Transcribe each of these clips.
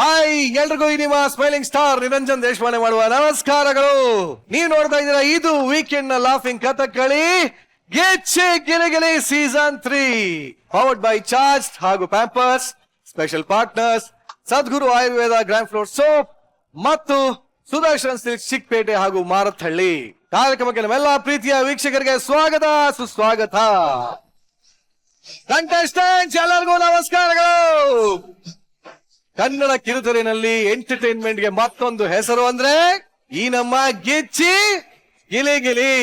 Hi ಎಲ್ರಿಗೂ ನಿಮ್ಮ smiling star Niranjan Deshpande ಮಾಡುವ ನಮಸ್ಕಾರಗಳು. ನೀವು ನೋಡ್ತಾ ಇದ್ದೀರಾ ಇದು ವೀಕೆಂಡ್ ನ laughing Kathakali Gichchi Giligili season 3 powered by charge ಹಾಗೂ Pampers. Special partners Sadguru Ayurveda grand floor soap ಮತ್ತು ಸುದರ್ಶನ್ ಸಿಲ್ಕ್ ಚಿಕ್ಕಪೇಟೆ ಹಾಗೂ ಮಾರತ್ಹಳ್ಳಿ. ಕಾರ್ಯಕ್ರಮಕ್ಕೆ ನಮ್ಮೆಲ್ಲ ಪ್ರೀತಿಯ ವೀಕ್ಷಕರಿಗೆ ಸ್ವಾಗತ ಸುಸ್ವಾಗತ. ಕಂಟೆಸ್ಟೆಂಟ್ಸ್ ಎಲ್ಲರಿಗೂ ನಮಸ್ಕಾರಗಳು. ಕನ್ನಡ ಕಿರುತೆರೆನಲ್ಲಿ ಎಂಟರ್ಟೈನ್ಮೆಂಟ್ ಗೆ ಮತ್ತೊಂದು ಹೆಸರು ಅಂದ್ರೆ ಈ ನಮ್ಮ ಗೆಚ್ಚಿ ಗಿಲಿಗಿಲಿ.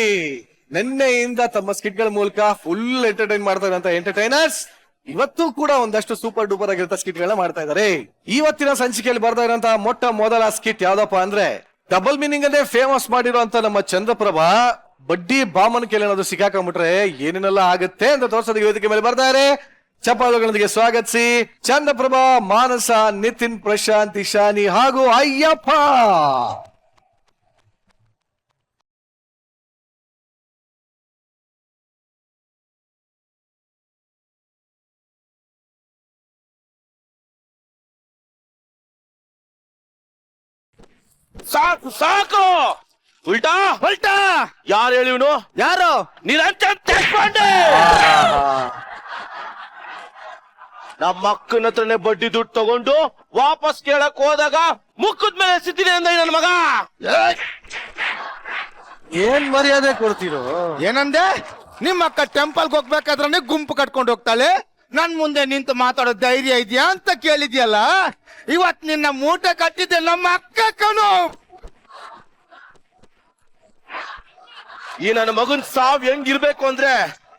ನಿನ್ನೆಯಿಂದ ತಮ್ಮ ಸ್ಕಿಟ್ ಗಳ ಮೂಲಕ ಫುಲ್ ಎಂಟರ್ಟೈನ್ ಮಾಡ್ತಾ ಇರುವಂತ ಎಂಟರ್ಟೈನರ್ಸ್ ಇವತ್ತು ಕೂಡ ಒಂದಷ್ಟು ಸೂಪರ್ ಡೂಪರ್ ಆಗಿರೋ ಸ್ಕಿಟ್ ಗಳನ್ನ ಮಾಡ್ತಾ ಇದ್ದಾರೆ. ಇವತ್ತಿನ ಸಂಚಿಕೆಯಲ್ಲಿ ಬರ್ತಾ ಇರುವಂತಹ ಮೊಟ್ಟ ಮೊದಲ ಸ್ಕಿಟ್ ಯಾವ್ದಪ್ಪ ಅಂದ್ರೆ ಡಬಲ್ ಮೀನಿಂಗ್ ಅನ್ನೇ ಫೇಮಸ್ ಮಾಡಿರುವಂತ ನಮ್ಮ ಚಂದ್ರಪ್ರಭಾ ಬಡ್ಡಿ ಬಾಮನ್ ಕೇಳೋದು ಸಿಕ್ಕಾಕೊಂಡ್ಬಿಟ್ರೆ ಏನೇನೆಲ್ಲ ಆಗುತ್ತೆ ಅಂತ ತೋರ್ಸೋದಕ್ಕೆ ವೇದಿಕೆ ಮೇಲೆ ಬರ್ತಾರೆ. ಚಪ್ಪಾಳುಗಳೊಂದಿಗೆ ಸ್ವಾಗತಿಸಿ ಚಂದ್ರಪ್ರಭಾ, ಮಾನಸ, ನಿತಿನ್, ಪ್ರಶಾಂತ್, ಇಶಾನಿ ಹಾಗೂ ಅಯ್ಯಪ್ಪ. ಸಾಕು ಸಾಕು, ಉಲ್ಟಾ ಉಲ್ಟಾ. ಯಾರು ಹೇಳಿವನು? ಯಾರು? ನಿರಂಜನ್ ದೇಶಪಾಂಡೆ. ನಮ್ಮ ಅಕ್ಕನ ಹತ್ರನೇ ಬಡ್ಡಿ ದುಡ್ಡು ತಗೊಂಡು ವಾಪಸ್ ಕೇಳಕ್ ಹೋದಾಗ ಮುಖದ ಮೇಲೆ ಸಿದ್ದಿದೆ ಅಂದ ನನ್ನ ಮಗ. ಏನ್ ಮರ್ಯಾದೆ ಕೊಡ್ತೀರೋ? ಏನಂದೆ? ನಿಮ್ಮ ಅಕ್ಕ ಟೆಂಪಲ್ಗೆ ಹೋಗ್ಬೇಕಾದ್ರೆ ಗುಂಪು ಕಟ್ಕೊಂಡು ಹೋಗ್ತಾಳೆ, ನನ್ ಮುಂದೆ ನಿಂತು ಮಾತಾಡೋ ಧೈರ್ಯ ಇದೆಯಾ ಅಂತ ಕೇಳಿದ್ಯಲ್ಲ. ಇವತ್ ನಿನ್ನ ಮೂಟೆ ಕಟ್ಟಿದ್ದೆ ನಮ್ಮ ಅಕ್ಕನು. ಈ ನನ್ನ ಮಗನ್ ಸಾವ್ ಹೆಂಗಿರ್ಬೇಕು ಅಂದ್ರೆ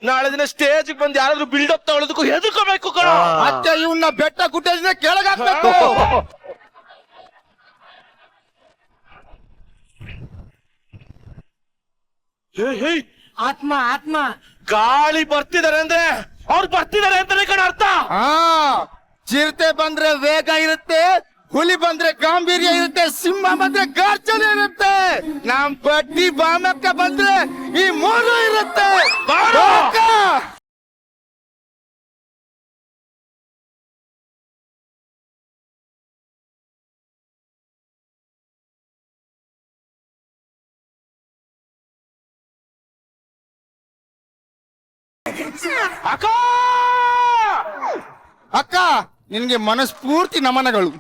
ನಾಳೆ ದಿನ ಸ್ಟೇಜ್ ಬಂದು ಯಾರಾದ್ರೂ ಬಿಲ್ಡಪ್ ತಗೊಳ್ಳೋದಕ್ಕೂ ಹೆದರ್ಕೋಬೇಕು ಕಣ. ಮತ್ತೆ ಇವನ್ನ ಬೆಟ್ಟ ಗುಡ್ಡ ಕೆಳಗಾಕ್ಬೇಕು. ಆತ್ಮ ಆತ್ಮ ಗಾಳಿ ಬರ್ತಿದಾರೆ ಅಂದ್ರೆ ಅವ್ರು ಬರ್ತಿದಾರೆ ಅಂತಾನೆ ಕಣ ಅರ್ಥ. ಚಿರತೆ ಬಂದ್ರೆ ವೇಗ ಇರುತ್ತೆ, ಹುಲಿ ಬಂದ್ರೆ ಗಾಂಭೀರ್ಯ ಇರುತ್ತೆ, ಸಿಂಹ ಬಂದ್ರೆ ಗಾರ್ಜನೆ ಇರುತ್ತೆ. ನಮ್ ಬಡ್ಡಿ ಬಾಮಕ್ಕ ಬಂದ್ರೆ ಈ ಮೂರು ಇರುತ್ತೆ. ಅಕ್ಕ ಅಕ್ಕ, ನಿನ್ಗೆ ಮನಸ್ಫೂರ್ತಿ ನಮನಗಳು.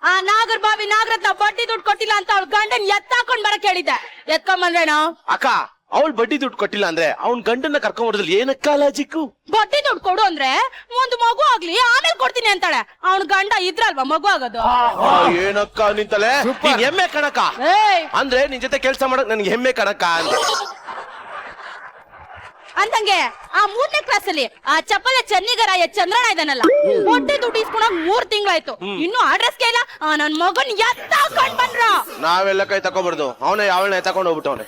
ಆ ನಾಗರ್ ಬಾವಿ ನಾಗರತ್ನ ಬಡ್ಡಿ ದುಡ್ಡು ಕೊಟ್ಟಿಲ್ಲ ಅಂತ ಅವಳು ಗಂಡನ್ ಎತ್ತಾಕೊಂಡ್ ಬರಕ್ ಹೇಳಿದ್ದೆ. ಎತ್ಕೊಂಬಂದ್ರೇನೋ? ಅಕ್ಕ, ಅವಳು ಬಡ್ಡಿ ದುಡ್ಡು ಕೊಟ್ಟಿಲ್ಲ ಅಂದ್ರೆ ಅವ್ನ್ ಗಂಡನ್ನ ಕರ್ಕೊಂಡ್ಬರೋದ್ರಲ್ಲಿ ಏನಕ್ಕ ಲಾಜಿಕ್ಕು? ಬಡ್ಡಿ ದುಡ್ಡು ಕೊಡು ಅಂದ್ರೆ ಒಂದು ಮಗು ಆಗ್ಲಿ ಆಮೇಲೆ ಕೊಡ್ತೀನಿ ಅಂತಾಳೆ. ಅವನ್ ಗಂಡ ಇದ್ರಲ್ವಾ ಮಗು ಆಗೋದು. ಏನಕ್ಕ ನಿಂತಲೆ ಹೆಮ್ಮೆ ಕಣಕ್ಕ. ಅಂದ್ರೆ ನಿನ್ ಜೊತೆ ಕೆಲ್ಸ ಮಾಡಕ್ ನನ್ಗೆ ಹೆಮ್ಮೆ ಕಣಕ್ಕ ಅಂದ್ರೆ. ಅಂದಂಗೆ ಆ 3ನೇ ಕ್ಲಾಸ್ ಅಲ್ಲಿ ಆ ಚಪ್ಪಲ ಚನ್ನಿಗರಾಯ ಚಂದ್ರಣ್ಣ ಇದಾನಲ್ಲ, ಬಡ್ಡಿ ದುಡ್ಡು ಇಸ್ಕೊಂಡಾಗ 3 ತಿಂಗಳಾಯ್ತು, ಇನ್ನು ಅಡ್ರೆಸ್ ಕೇಳ. ನನ್ ಮಗನ್ ಎತ್ತಾಕೊಂಡ್ ಬಂದ್ರ ನಾವೆಲ್ಲ ಕೈ ತಕೊಂಡ್ಬಾರ್ದು, ಅವನೇ ಯಾವಳನ್ನ ಎತ್ತಾಕೊಂಡು ಹೋಗ್ಬಿಟ್ಟವನೆ.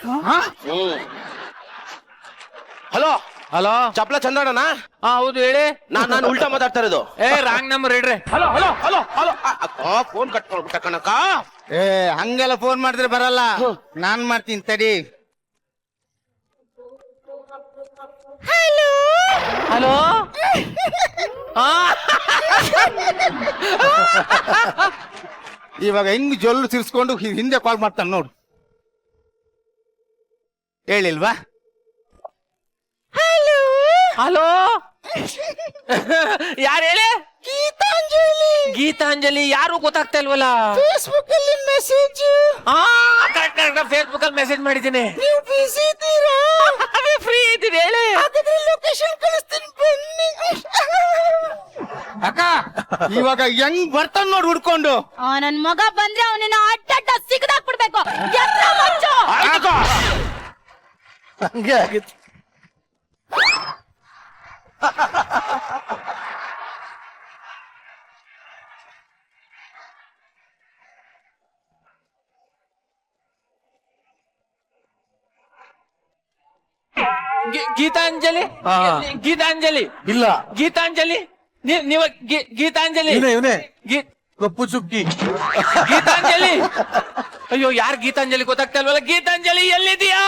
ಹಲೋ ಹಲೋ, ಚಪ್ಲ ಚಂದ್ರಣ್ಣ? ಹೌದು ಹೇಳಿ. ನಾನು ಉಲ್ಟಾ ಮಾತಾಡ್ತಾ ಇರೋದು. ರಾಂಗ್ ನಂಬರ್ ಹೇಳ್ರಿ. Hello hello hello hello. Phone ಕಟ್ಕೊಂಡ್ಬಿಟ್ಟ ಕಣಕ್ಕ. ಹಂಗೆಲ್ಲ ಫೋನ್ ಮಾಡಿದ್ರೆ ಬರಲ್ಲ, ನಾನ್ ಮಾಡ್ತೀನಿ ತಡಿ. Hello hello. ಇವಾಗ ಹೆಂಗ್ ಜೊಲ್ಲು ಸಿರ್ಸ್ಕೊಂಡು ಹಿಂದೆ ಕಾಲ್ ಮಾಡ್ತಾನೆ ನೋಡು. ಹೇಳಿಲ್ವಾ? ಹಲೋ ಹಲೋ, ಯಾರು ಹೇಳಿ? ಗೀತಾಂಜಲಿ. ಗೀತಾಂಜಲಿ ಯಾರು ಗೊತ್ತಾಗ್ತಾ ಇಲ್ವಲ್ಲ. ಫೇಸ್ಬುಕ್ ಅಲ್ಲಿ ಮೆಸೇಜ್. ಫೇಸ್ಬುಕ್ ಅಲ್ಲಿ ಮೆಸೇಜ್ ಮಾಡಿದ್ದೀನಿ. ನೀವು ಬಿಸಿ ಇದ್ದೀರಾ? ಫ್ರೀ ಇದ್ದೀನಿ ಹೇಳಿ. ಹಾಗಾದ್ರೆ ಲೊಕೇಶನ್ ಕಳಿಸ್ತೀನಿ ಬನ್ನಿ. ಅಕ್ಕ ಇವಾಗ ಹೆಂಗ್ ಬರ್ತಾನ ನೋಡ್ ಹುಡ್ಕೊಂಡು. ನನ್ ಮಗ ಬಂದ್ರೆ ಅವನನ್ನ ಅಡ್ಡ ಸಿಗದಾಕ್ಬಿಡ್ಬೇಕು. ಎತ್ರ ಮಂಜು. ಆಯ್ತು. ಹಂಗೆ ಆಗಿತ್ತು. ಗೀತಾಂಜಲಿ ಹಾ. ಗೀತಾಂಜಲಿ ಇಲ್ಲ ಗೀತಾಂಜಲಿ ನೀವ ಗೀತಾಂಜಲಿ ಇವನೇ ಗೀ- ಕಪ್ಪು ಚುಕ್ಕಿ. ಗೀತಾಂಜಲಿ ಅಯ್ಯೋ ಯಾರ್ ಗೀತಾಂಜಲಿ ಗೊತ್ತಾಗ್ತಾ ಇಲ್ವಲ್ಲ. ಗೀತಾಂಜಲಿ ಎಲ್ಲಿದೆಯಾ?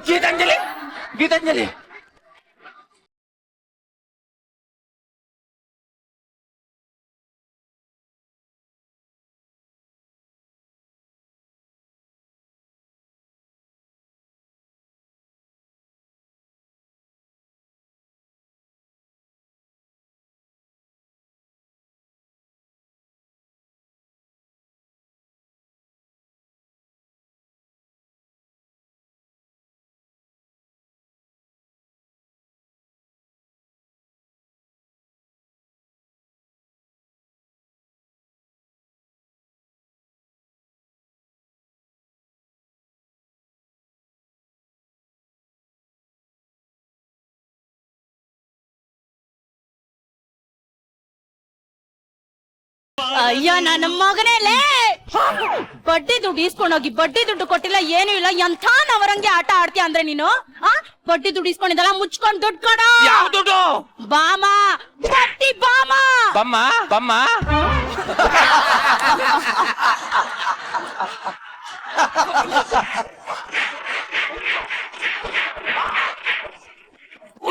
ಗೀತಾಂಜಲಿ ಗೀತಾಂಜಲಿ ಅಯ್ಯ ನನ್ನ ಮಗನೇಲೆ ಬಡ್ಡಿ ದುಡ್ಡು ಇಸ್ಕೊಂಡೋಗಿ ಬಡ್ಡಿ ದುಡ್ಡು ಕೊಟ್ಟಿಲ್ಲ ಏನು ಇಲ್ಲ. ಎಂಥ ನವರಂಗೆ ಆಟ ಆಡ್ತೀಯ ಅಂದ್ರೆ ನೀನು. ಬಡ್ಡಿ ದುಡ್ಡು ಇಸ್ಕೊಂಡಿದ್ದಲ್ಲ ಮುಚ್ಕೊಂಡ್ ದುಡ್ಡು ಕೊಡು. ಯಾವ ದುಡ್ಡು? ಬಾಮ ಬಡ್ಡಿ ಬಾಮ. ಬಮ್ಮ ಬಮ್ಮ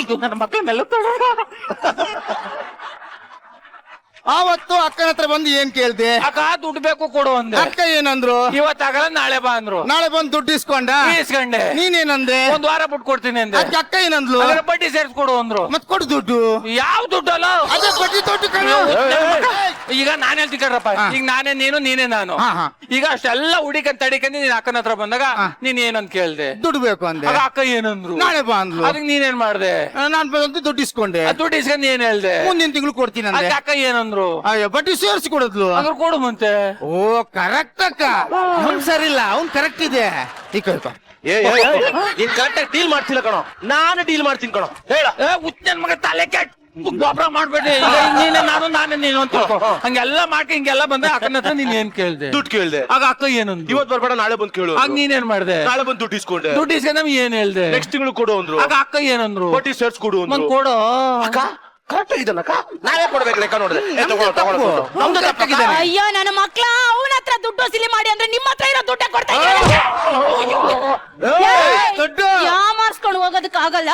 ಇದು ನನ್ನ ಮಕ್ಕಳ ಮೇಲೆ ಆವತ್ತು ಅಕ್ಕನ ಹತ್ರ ಬಂದು ಏನ್ ಕೇಳ್ದೆ? ಅಕ್ಕ ದುಡ್ಡು ಬೇಕು ಕೊಡು ಅಂದೆ. ಅಕ್ಕ ಏನಂದ್ರು? ಇವತ್ತಾಗಲ್ಲ ನಾಳೆ ಬಾ ಅಂದ್ರು. ನಾಳೆ ಬಂದು ದುಡ್ಡು ಇಸ್ಕೊಂಡ? ಇಸ್ಕೊಂಡೆ. ನೀನೇನಂದೆ? ಒಂದ್ ವಾರ ಬಿಟ್ಟು ಕೊಡ್ತೀನಿ ಅಂದೆ. ಅದಕ್ಕೆ ಅಕ್ಕ ಏನಂದ್ಲು? ಅದರ ಬಡ್ಡಿ ಸೇರ್ಸ್ ಕೊಡು ಅಂದ್ರು. ಮತ್ ಕೊಡು ದುಡ್ಡು. ಯಾವ ದುಡ್ಡು ಅಲ್ಲ ಅದೇ ಬಡ್ಡಿ ದುಡ್ಡು ಕಣೋ. ಈಗ ನಾನ್ ಹೇಳ್ತಿಕಡ್ರಪ್ಪ. ಹಾ. ಈಗ ನಾನೇ ನೀನು ನೀನೇ ನಾನು. ಹಾ, ಹಾ. ಈಗ ಅಷ್ಟೆಲ್ಲ ಹುಡಿಕಂತ ತಡಿಕಂದು ನೀನ್ ಅಕ್ಕನ ಹತ್ರ ಬಂದಾಗ ನೀನ್ ಏನಂತ ಕೇಳ್ದೆ? ದುಡ್ಡು ಬೇಕು ಅಂದೆ. ಆಗ ಅಕ್ಕ ಏನಂದ್ರು? ನಾಳೆ ಬಾ ಅಂದ್ಲು. ಅದಕ್ಕೆ ನೀನೇನ್ ಮಾಡ್ದೆ? ನಾನ್ ಬಂದು ದುಡ್ಡು ಇಸ್ಕೊಂಡೆ. ಆ ದುಡ್ಡು ಇಸ್ಕೊಂಡ್ ಏನ್ ಹೇಳ್ದೆ? ಮುಂದಿನ ತಿಂಗಳು ಕೊಡ್ತೀನಿ ಅಂದೆ. ಅದಕ್ಕೆ ಅಕ್ಕ ಏನಂದ್ರು? ಅಯ್ಯೋ ಬಡ್ಡಿ ಸೇರಿಸಿ ಕೊಡದ್ಲು. ಅದ್ರ ಕೊಡು ಮುಂತೆ. ಓ ಕರೆಕ್ಟ್ ಅಕ್ಕ. ಅವ್ನ್ ಸರಿ ಇಲ್ಲ, ಅವ್ನ್ ಕರೆಕ್ಟ್ ಇದೆ. ಈಗ ನೀನ್ ಕರೆಕ್ಟ್ ಆಗಿ ಡೀಲ್ ಮಾಡ್ತಿಲ್ಲ ಕಣೋ, ನಾನು ಡೀಲ್ ಮಾಡ್ತೀನಿ ಕಣೋ. ಹೇಳ. ಹುಚ್ಚನ್ ಮಗ ತಲೆ ಕೆಟ್ಟ ಗೊಬ್ಬರ ಮಾಡ್ಬೇಡಿ. ಈಗ ನೀನೆ ನಾನು ನಾನೇ ನೀನು ಅಂತ ತಿಳ್ಕೊ. ಹಂಗೆಲ್ಲ ಮಾಡ್ಕೆ ಹಿಂಗೆಲ್ಲ ಬಂದ್ರೆ ಅಕ್ಕನ ಹತ್ರ ನೀನ್ ಏನ್ ಕೇಳ್ದೆ? ದುಡ್ಡು ಕೇಳ್ದೆ. ಆಗ ಅಕ್ಕ ಏನಂದ್ರು? ಇವತ್ ಬರ್ಬೇಡ ನಾಳೆ ಬಂದು ಕೇಳು. ಆಗ ನೀನೇನ್ ಮಾಡ್ದೆ? ನಾಳೆ ಬಂದು ದುಡ್ಡು ಇಸ್ಕೊಂಡೆ. ದುಡ್ಡು ಇಸ್ಕೊಂಡ್ ನಮ್ಗೆ ಏನ್ ಹೇಳ್ದೆ? ನೆಕ್ಸ್ಟ್ ತಿಂಗಳು ಕೊಡು ಅಂದ್ರು. ಆಗ ಅಕ್ಕ ಏನಂದ್ರು? ಬಡ್ಡಿ ಸೇರ್ಸ್ ಕೊಡು ಮತ್ ಅಂದ್ರು. ಕೊಡು. ಅಕ್ಕ ಕರೆಕ್ಟ್ ಆಗಿದ್ದಲ್ಲಕ್ಕ, ನಾವೇ ಕೊಡ್ಬೇಕು ಲೆಕ್ಕ ನೋಡಿದ್ರೆ. ನಮ್ದು ತಪ್ಪಾಗಿದೆ. ಅಯ್ಯೋ ನನ್ನ ಮಕ್ಳ ಅವನ ಹತ್ರ ದುಡ್ಡು ವಸೂಲಿ ಮಾಡಿ ಅಂದ್ರೆ ನಿಮ್ಮ ಹತ್ರ ಇರೋ ದುಡ್ಡ ಕೊಡ್ತಾ ದುಡ್ಡು ಯಾಮಾರ್ಸ್ಕೊಂಡು ಹೋಗೋದಕ್ಕಾಗಲ್ಲ.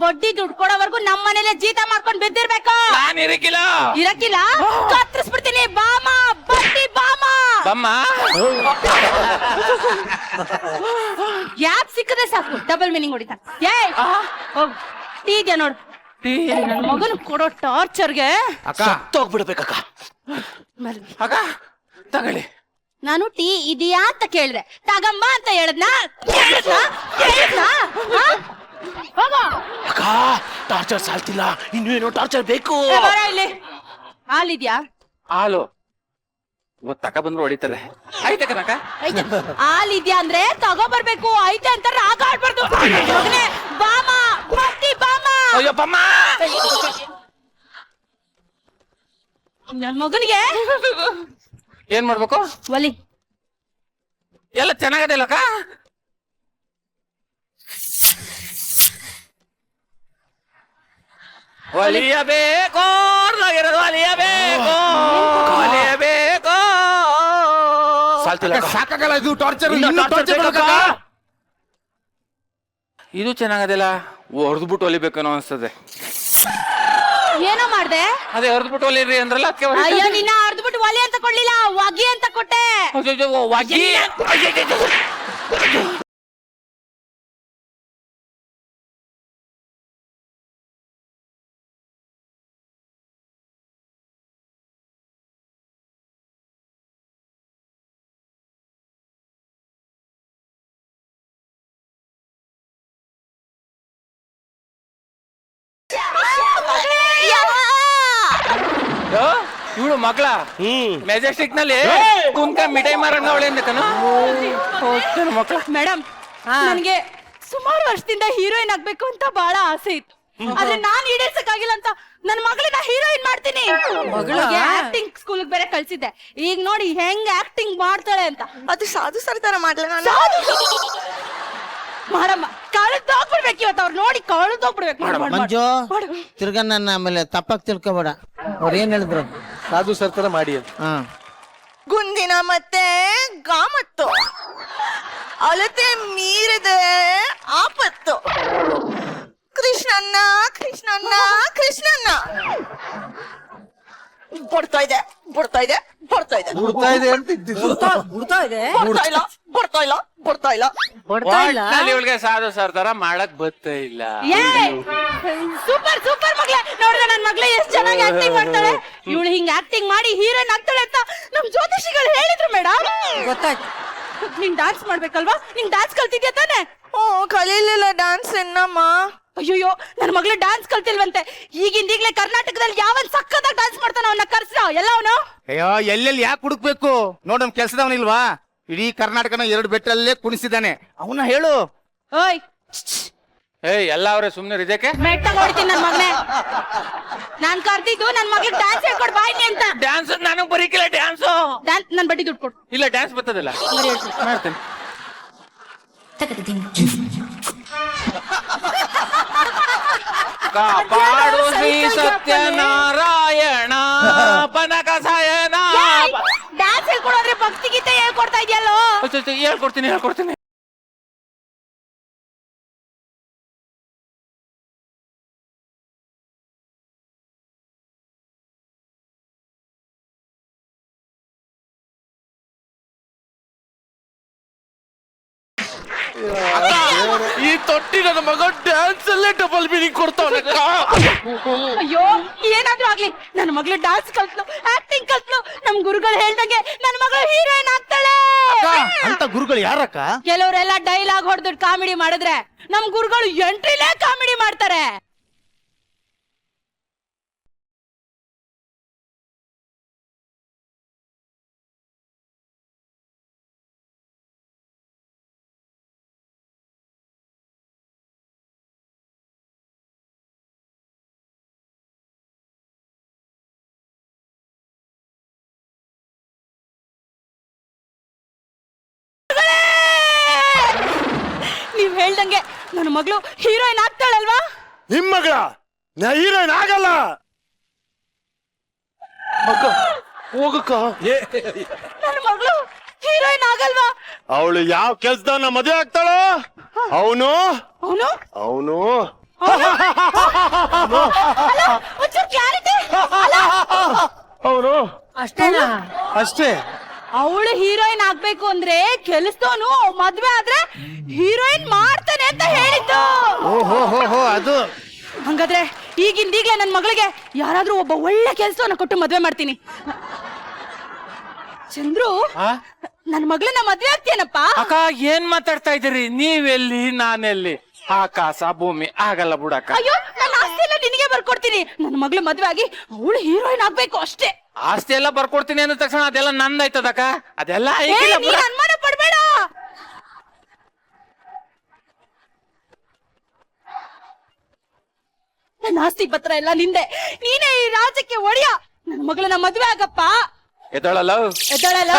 ಬಡ್ಡಿ ದುಡ್ಡು ಕೊಡೋವರೆಗೂ ನಮ್ಮ ಮನೇಲೆ ಜೀತ ಮಾಡ್ಕೊಂಡು ಬಿದ್ದಿರ್ಬೇಕು. ನಾನ್ ಇರಕ್ಕಿಲ್ಲ. ಇರಕ್ಕಿಲ್ಲ ಕತ್ತರಿಸ್ಬಿಡ್ತೀನಿ. ಬಾಮ ಬಡ್ಡಿ ಬಾಮ. ಬಮ್ಮ ಗ್ಯಾಪ್ ಸಿಕ್ಕದೆ ಸಾಕು ಡಬಲ್ ಮೀನಿಂಗ್ ಹೊಡಿತಾ. ಏಯ್ ಹೋಗ್ ಟೀ ಇದೆಯಾ ನೋಡು. ನನ್ನ ಮಗನ್ ಕೊಡೋ ಟಾರ್ಚರ್ಗೆ ಅಕ್ಕ ಸತ್ತೋಗ್ಬಿಡ್ಬೇಕಕ್ಕ. ಅಕ್ಕ ತಗೊಳ್ಳಿ. ನಾನು ಟೀ ಇದೆಯಾ ಅಂತ ಕೇಳಿದೆ. ತಗಂಬ ಅಂತ ಹೇಳದ್ನಾ? ಹೋಗೋ ಅಕ್ಕ ಟಾರ್ಚರ್ ಸಾಲ್ತಿಲ್ಲ, ಇನ್ನು ಏನೋ ಟಾರ್ಚರ್ ಬೇಕು. ಬರ ಇಲ್ಲಿ. ಹಾಲಿದ್ಯಾ? ಹಾಲು ಇವತ್ತು ತಕ ಬಂದ್ರು ಹೊಡಿತಾರೆ. ಆಯ್ತಾ ಕನಕ? ಹಾಲಿದ್ಯಾ ಅಂದ್ರೆ ತಗೋ ಬರ್ಬೇಕು. ಐತೆ ಅಂತ ರಾಗ ಆಡ್ಬಾರ್ದು. ಮಗನೇ ಬಾಮ ಬಡ್ಡಿ ಬಾಮ. ಅಯ್ಯೋ ಬಮ್ಮ ನನ್ ಮಗನಿಗೆ ಏನ್ ಮಾಡ್ಬೇಕು? ಒಲಿ ಎಲ್ಲ ಚೆನ್ನಾಗದಲ್ಲಕ್ಕ? ಒಲಿಯಬೇಕು ಒಲಿಯಬೇಕು ಒಲಿಯಬೇಕು. ಸಾಲ್ತಿಲ್ಲ ಅಕ್ಕ. ಸಾಕಾಗಲ್ಲ ಇದು ಟಾರ್ಚರ್. ಇನ್ನು torture ಬೇಕಕ್ಕ? ಇದು ಚೆನ್ನಾಗದಿಲ್ಲ. ಹೊಡೆದ್ಬಿಟ್ಟು ಹೊಲಿಬೇಕೇನೋ ಅನ್ಸ್ತದೆ. ಏನೋ ಮಾಡ್ದೆ? ಅದೇ ಹೊಡೆದ್ಬಿಟ್ಟು ಹೊಲಿರಿ ಅಂದ್ರಲ್ಲ ಅದಕ್ಕೆ ಅಯ್ಯೋ ನಿನ್ನ ಅರ್ದ್ಬಿಟ್ಟು ಒಲಿ ಅಂತ ಕೊಡ್ಲಿಲ್ಲ, ಒಗಿ ಅಂತ ಕೊಟ್ಟೆ. ವಾಗಿ ಇವಳು ಮಗಳ ಮೆಜೆಸ್ಟಿಕ್ ನಲ್ಲಿ ಕುಂಕ ಮಿಠಾಯಿ ಮಾರಣ್ಣ ಅವಳೆ ಮಕ್ಕಳ. ಮೇಡಮ್, ನನ್ಗೆ ಸುಮಾರು ವರ್ಷದಿಂದ ಹೀರೋಯಿನ್ ಆಗ್ಬೇಕು ಅಂತ ಬಹಳ ಆಸೆ ಇತ್ತು. ಆದ್ರೆ ನಾನ್ ಈಡೇರ್ಸಕ್ಕಾಗಿಲ್ಲ ಅಂತ ನನ್ ಮಗಳನ್ನ ಹೀರೋಯಿನ್ ಮಾಡ್ತೀನಿ. ಆಕ್ಟಿಂಗ್ ಸ್ಕೂಲ್ ಬೇರೆ ಕಳ್ಸಿದ್ದೆ. ಈಗ ನೋಡಿ ಹೆಂಗ್ ಆಕ್ಟಿಂಗ್ ಮಾಡ್ತಾಳೆ ಅಂತ. ಅದು ಸಾಧು ಸರ್ ತರ ಮಾಡ್ಲ ನಾನು. ಮಾಡಮ್ಮ, ಕಳೆದೋಗ್ಬಿಡ್ಬೇಕು ಇವತ್ತು. ಅವ್ರು ನೋಡಿ ಕಳೆದೋಗ್ಬಿಡ್ಬೇಕು. ಮಂಜು ತಿರ್ಗಾ ನನ್ನ ಆಮೇಲೆ ತಪ್ಪಾಗಿ ತಿಳ್ಕೊಬೇಡ. ಅವ್ರು ಏನ್ ಹೇಳಿದ್ರು? ಸಾಧು ಸರ್ ತರ ಮಾಡಿ ಅಂತ. ಹಾ, ಗುಂದಿನ ಮತ್ತೆ ಗಾಮತ್ತು ಅಳತೆ ಮೀರಿದೆ ಆಪತ್ತು. ಕೃಷ್ಣಣ್ಣ ಕೃಷ್ಣಣ್ಣ ಕೃಷ್ಣಣ್ಣ ಬರ್ತಾ ಇದೆ ಬರ್ತಾ ಇದೆ ಬರ್ತಾ ಇದೆ ಬಿಡ್ತಾ ಇದೆ ಅಂತ ಇದ್ದಿದ್ದು. ಬರ್ತಾ ಇದೆ ಬರ್ತಾ ಇಲ್ಲ ಬರ್ತಾ ಇಲ್ಲ ಬರ್ತಾ ಇಲ್ಲ ಒಟ್ನಲ್ಲಿ ಇವಳಿಗೆ ಸಾಧು ಸರ್ ತರ ಮಾಡಕ್ ಬರ್ತಾ ಇಲ್ಲ. ಸೂಪರ್ ಸೂಪರ್ ಮಗ್ಳೆ. ನೋಡಿದ್ರೆ ನನ್ ಮಗ್ಳೆ ಎಷ್ಟ್ ಚೆನ್ನಾಗಿ ಆಕ್ಟಿಂಗ್ ಮಾಡ್ತಾಳೆ. ಇವಳು ಹಿಂಗ್ ಆಕ್ಟಿಂಗ್ ಮಾಡಿ ಹೀರೋಯಿನ್ ಆಗ್ತಾಳೆ ಅಂತ ನಮ್ ಜ್ಯೋತಿಷಿಗಳು ಹೇಳಿದ್ರು ಮೇಡಮ್. ಗೊತ್ತಾಯ್ತು. ನೀನ್ ಡಾನ್ಸ್ ಮಾಡ್ಬೇಕಲ್ವಾ? ನೀನ್ ಡಾನ್ಸ್ ಕಲ್ತಿದ್ಯಾ ತಾನೆ? ಓ ಕಲೀಲಿಲ್ಲ ಡ್ಯಾನ್ಸ್ ಎನ್ನಮ್ಮ. ಅಯ್ಯೋ, ನನ್ ಮಗ್ಳು ಡಾನ್ಸ್ ಕಲ್ತಿಲ್ವಂತೆ. ಈಗಿಂದೀಗ್ಲೇ ಕರ್ನಾಟಕದಲ್ಲಿ ಯಾವನ್ ಸಕ್ಕತ್ತಾಗಿ ಡಾನ್ಸ್ ಮಾಡ್ತಾನ ಅವನ್ನ ಕರ್ಸ ಎಲ್ಲ ಅವನು. ಅಯ್ಯೋ ಎಲ್ಲೆಲ್ಲಿ ಯಾಕೆ ಹುಡುಕ್ಬೇಕು? ನೋಡಮ್ ಕೆಲ್ಸದವನಿಲ್ವಾ? ಇಡೀ ಕರ್ನಾಟಕನ 2 ಬೆಟ್ಟಲ್ಲೇ ಕುಣಿಸಿದ್ದಾನೆ. ಅವನ್ನ ಹೇಳು. ಓಯ್ ಎಲ್ಲ ಅವ್ರೆ ಸುಮ್ನೆ ಇದಕ್ಕೆ ಮೆಟ್ಟ ಹೊಡಿತೀನಿ ನನ್ ಮಗನೇ. ನಾನ್ ಕರ್ದಿದ್ದು ನನ್ ಮಗ್ಳಿಗೆ ಡಾನ್ಸ್ ಹೇಳ್ಕೊಡ್ ಬಾಯ್ನಿ ಅಂತ. ಡ್ಯಾನ್ಸ್ ನನಗ್ ಬರೀಕಿಲ್ಲ ಡ್ಯಾನ್ಸ್. ನನ್ ಬಡ್ಡಿ ದುಡ್ಡು ಕೊಡು. ಇಲ್ಲ ಡ್ಯಾನ್ಸ್ ಬರ್ತದಲ್ಲ ಮಾಡ್ತೇನೆ. ಕಾಪಾಡು ಶ್ರೀ ಸತ್ಯನಾರಾಯಣ ಪನಕ ಸಾಯನ. ಡ್ಯಾನ್ಸ್ ಹೇಳ್ಕೊಡೋದ್ರೆ ಭಕ್ತಿ ಗೀತೆ ಹೇಳ್ಕೊಡ್ತಾ ಇದೆಯಲ್ಲೋ. ಹೇಳ್ಕೊಡ್ತೀನಿ. ಈ ತೊಟ್ಟಿ ನನ್ನ ಮಗ ಡ್ಯಾನ್ಸ್ ಅಲ್ಲೇ ಡಬಲ್ ಮೀನಿಂಗ್ ಕೊಡ್ತಾವನೆ. ಅಯ್ಯೋ, ಏನಾದ್ರೂ ಆಗ್ಲಿ ನನ್ನ ಮಗಳು ಡಾನ್ಸ್ ಕಲ್ತ್ಲು, ಆಕ್ಟಿಂಗ್ ಕಲ್ತ್ಲು. ನಮ್ ಗುರುಗಳು ಹೇಳ್ದಂಗೆ ನನ್ನ ಮಗಳು ಹೀರೋಯಿನ್ ಆಗ್ತಾಳೆ. ಅಂತ ಗುರುಗಳು ಯಾರಕ್ಕ? ಕೆಲವರೆಲ್ಲ ಡೈಲಾಗ್ ಹೊಡೆದು ಕಾಮಿಡಿ ಮಾಡಿದ್ರೆ ನಮ್ ಗುರುಗಳು ಎಂಟ್ರಿಲೇ ಕಾಮಿಡಿ ಮಾಡ್ತಾರೆ. ನೀವ್ ಹೇಳ್ದಂಗೆ ನನ್ನ ಮಗಳು ಹೀರೋಯಿನ್ ಆಗ್ತಾಳಲ್ವಾ? ನಿಮ್ ಮಗಳ ನಾ ಹೀರೋಯಿನ್ ಆಗಲ್ಲ. ಹೋಗಕ್ಕ. ನನ್ನ ಮಗಳು ಹೀರೋಯಿನ್ ಆಗಲ್ವಾ? ಅವಳು ಯಾವ ಕೆಲ್ಸದವನ್ನ ಮದುವೆ ಆಗ್ತಾಳೋ ಅವನು ಅವನು ಅವನು ಒಂಚೂರು ಕ್ಲಾರಿಟಿ. ಅವನು ಅಷ್ಟೇ. ಅವಳು ಹೀರೋಯಿನ್ ಆಗ್ಬೇಕು ಅಂದ್ರೆ ಕೆಲಸದವನು ಮದ್ವೆ ಆದ್ರೆ ಹೀರೋಯಿನ್ ಮಾಡ್ತಾನೆ ಅಂತ ಹೇಳಿದ್ದು. ಓಹೋ ಅದು. ಹಂಗಾದ್ರೆ ಈಗಿಂದೀಗ್ಲೇ ನನ್ ಮಗಳಿಗೆ ಯಾರಾದ್ರೂ ಒಬ್ಬ ಒಳ್ಳೆ ಕೆಲಸವನ್ನ ಕೊಟ್ಟು ಮದ್ವೆ ಮಾಡ್ತೀನಿ. ಚಂದ್ರು, ನನ್ ಮಗಳನ್ನ ಮದ್ವೆ ಆಗ್ತೇನಪ್ಪ? ಅಕ್ಕ ಏನ್ ಮಾತಾಡ್ತಾ ಇದೀರಿ? ನೀವೆಲ್ಲಿ ನಾನೆಲ್ಲಿ? ಆಕಾಶ ಭೂಮಿ ಆಗಲ್ಲ ಬಿಡಕ್ಕ. ಅಯ್ಯೋ, ನನ್ನ ಆಸ್ತಿ ಎಲ್ಲ ನಿನಗೆ ಬರ್ಕೊಡ್ತೀನಿ. ನನ್ನ ಮಗಳು ಮದ್ವೆ ಆಗಿ ಅವಳು ಹೀರೋಯಿನ್ ಆಗ್ಬೇಕು ಅಷ್ಟೇ. ಆಸ್ತಿ ಎಲ್ಲ ಬರ್ಕೊಡ್ತೀನಿ ಅಂದ ತಕ್ಷಣ ಅದೆಲ್ಲ ನಂದಾಯ್ತದಕ್ಕ. ಅದೆಲ್ಲ ನೀನ್ ಅನುಮಾನ ಪಡ್ಬೇಡ. ನನ್ನ ಆಸ್ತಿ ಪತ್ರ ಎಲ್ಲ ನಿಂದೆ. ನೀನೇ ಈ ರಾಜ್ಯಕ್ಕೆ ಒಡೆಯ. ನನ್ನ ಮಗಳನ್ನ ಮದ್ವೆ ಆಗಪ್ಪ. ಎದಳಲ್ಲ ಎದ್ದಳಲ್ಲ.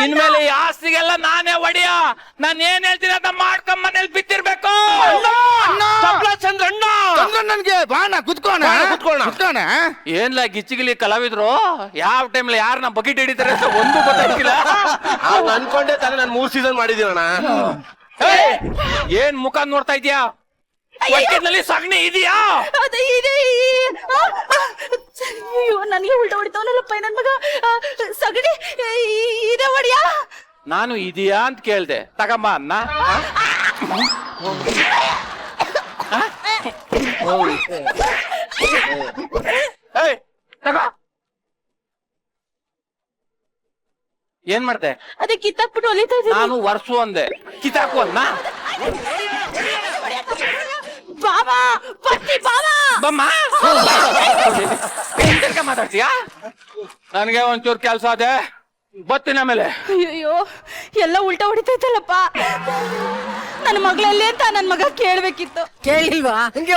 ಇನ್ಮೇಲೆ ಈ ಆಸ್ತಿಗೆಲ್ಲ ನಾನೇ ಒಡೆಯ. ನಾನ್ ಏನ್ ಹೇಳ್ತೀನಿ ಅಂತ ಮಾಡ್ಕೊಂಡ್ ಮನೇಲಿ ಬಿತ್ತಿರ್ಬೇಕು. ಚಂದ್ರಣ್ಣ ನನ್ಗೆ ಬಾಣ ಕುತ್ಕೋಣ. ಏನ್ಲ ಗಿಚ್ಚಿಗಿಲಿ ಕಲಾವಿದ್ರು ಯಾವ ಟೈಮ್ಲಿ ಯಾರನ್ನ ಬಕೆಟ್ ಹಿಡಿತಾರೆ ಅಂತ ಒಂದು ಗೊತ್ತಾಗಿಲ್ಲ. ಅನ್ಕೊಂಡೆ ತಾನೆ ನಾನು 3 ಸೀಸನ್ ಮಾಡಿದೀನಣ್ಣ. ಏನ್ ಮುಖ ನೋಡ್ತಾ ಇದ್ಯಾ? ಹೊಟ್ಟೆನಲ್ಲಿ ಸಗಣಿ ಇದೆಯಾ? ಅಯ್ಯೋ, ನನಗೆ ಉಲ್ಟಾ ಹೊಡಿತಾವನಲ್ಲಪ್ಪ ನನ್ ಮಗ. ಸಗಣಿ ಇದೆ ಒಡಿಯಾ? ನಾನು ಇದೆಯಾ ಅಂತ ಕೇಳ್ದೆ. ತಗಂಬ ಅನ್ನ. ಏನ್ ಮಾಡ್ದೆ? ಅದೇ ಕಿತ್ತಾಕ್ಬಿಟ್ಟು ಹೊಲಿತಾ ಇದ್ದೀನಿ. ನಾನು ವರ್ಷು ಅಂದೆ, ಕಿತಾಕು ಅನ್ನ. ಬಾಬಾ ಬಟ್ಟಿ ಬಾಬಾ ಬಮ್ಮ ಎಂತಕ್ಕೆ ಮಾತಾಡ್ತೀಯಾ? ನನಗೆ ಒಂಚೂರು ಕೆಲಸ ಅದೇ, ಬತ್ತಿನ ಮೇಲೆ. ಅಯ್ಯೋ ಎಲ್ಲ ಉಲ್ಟಾ ಹೊಡಿತೈತಲ್ಲಪ್ಪ. ನನ್ನ ಮಗಳಲ್ಲಿ ಅಂತ ನನ್ ಮಗ ಕೇಳ್ಬೇಕಿತ್ತು. ಕೇಳಿಲ್ವಾ? ಹಂಗೆ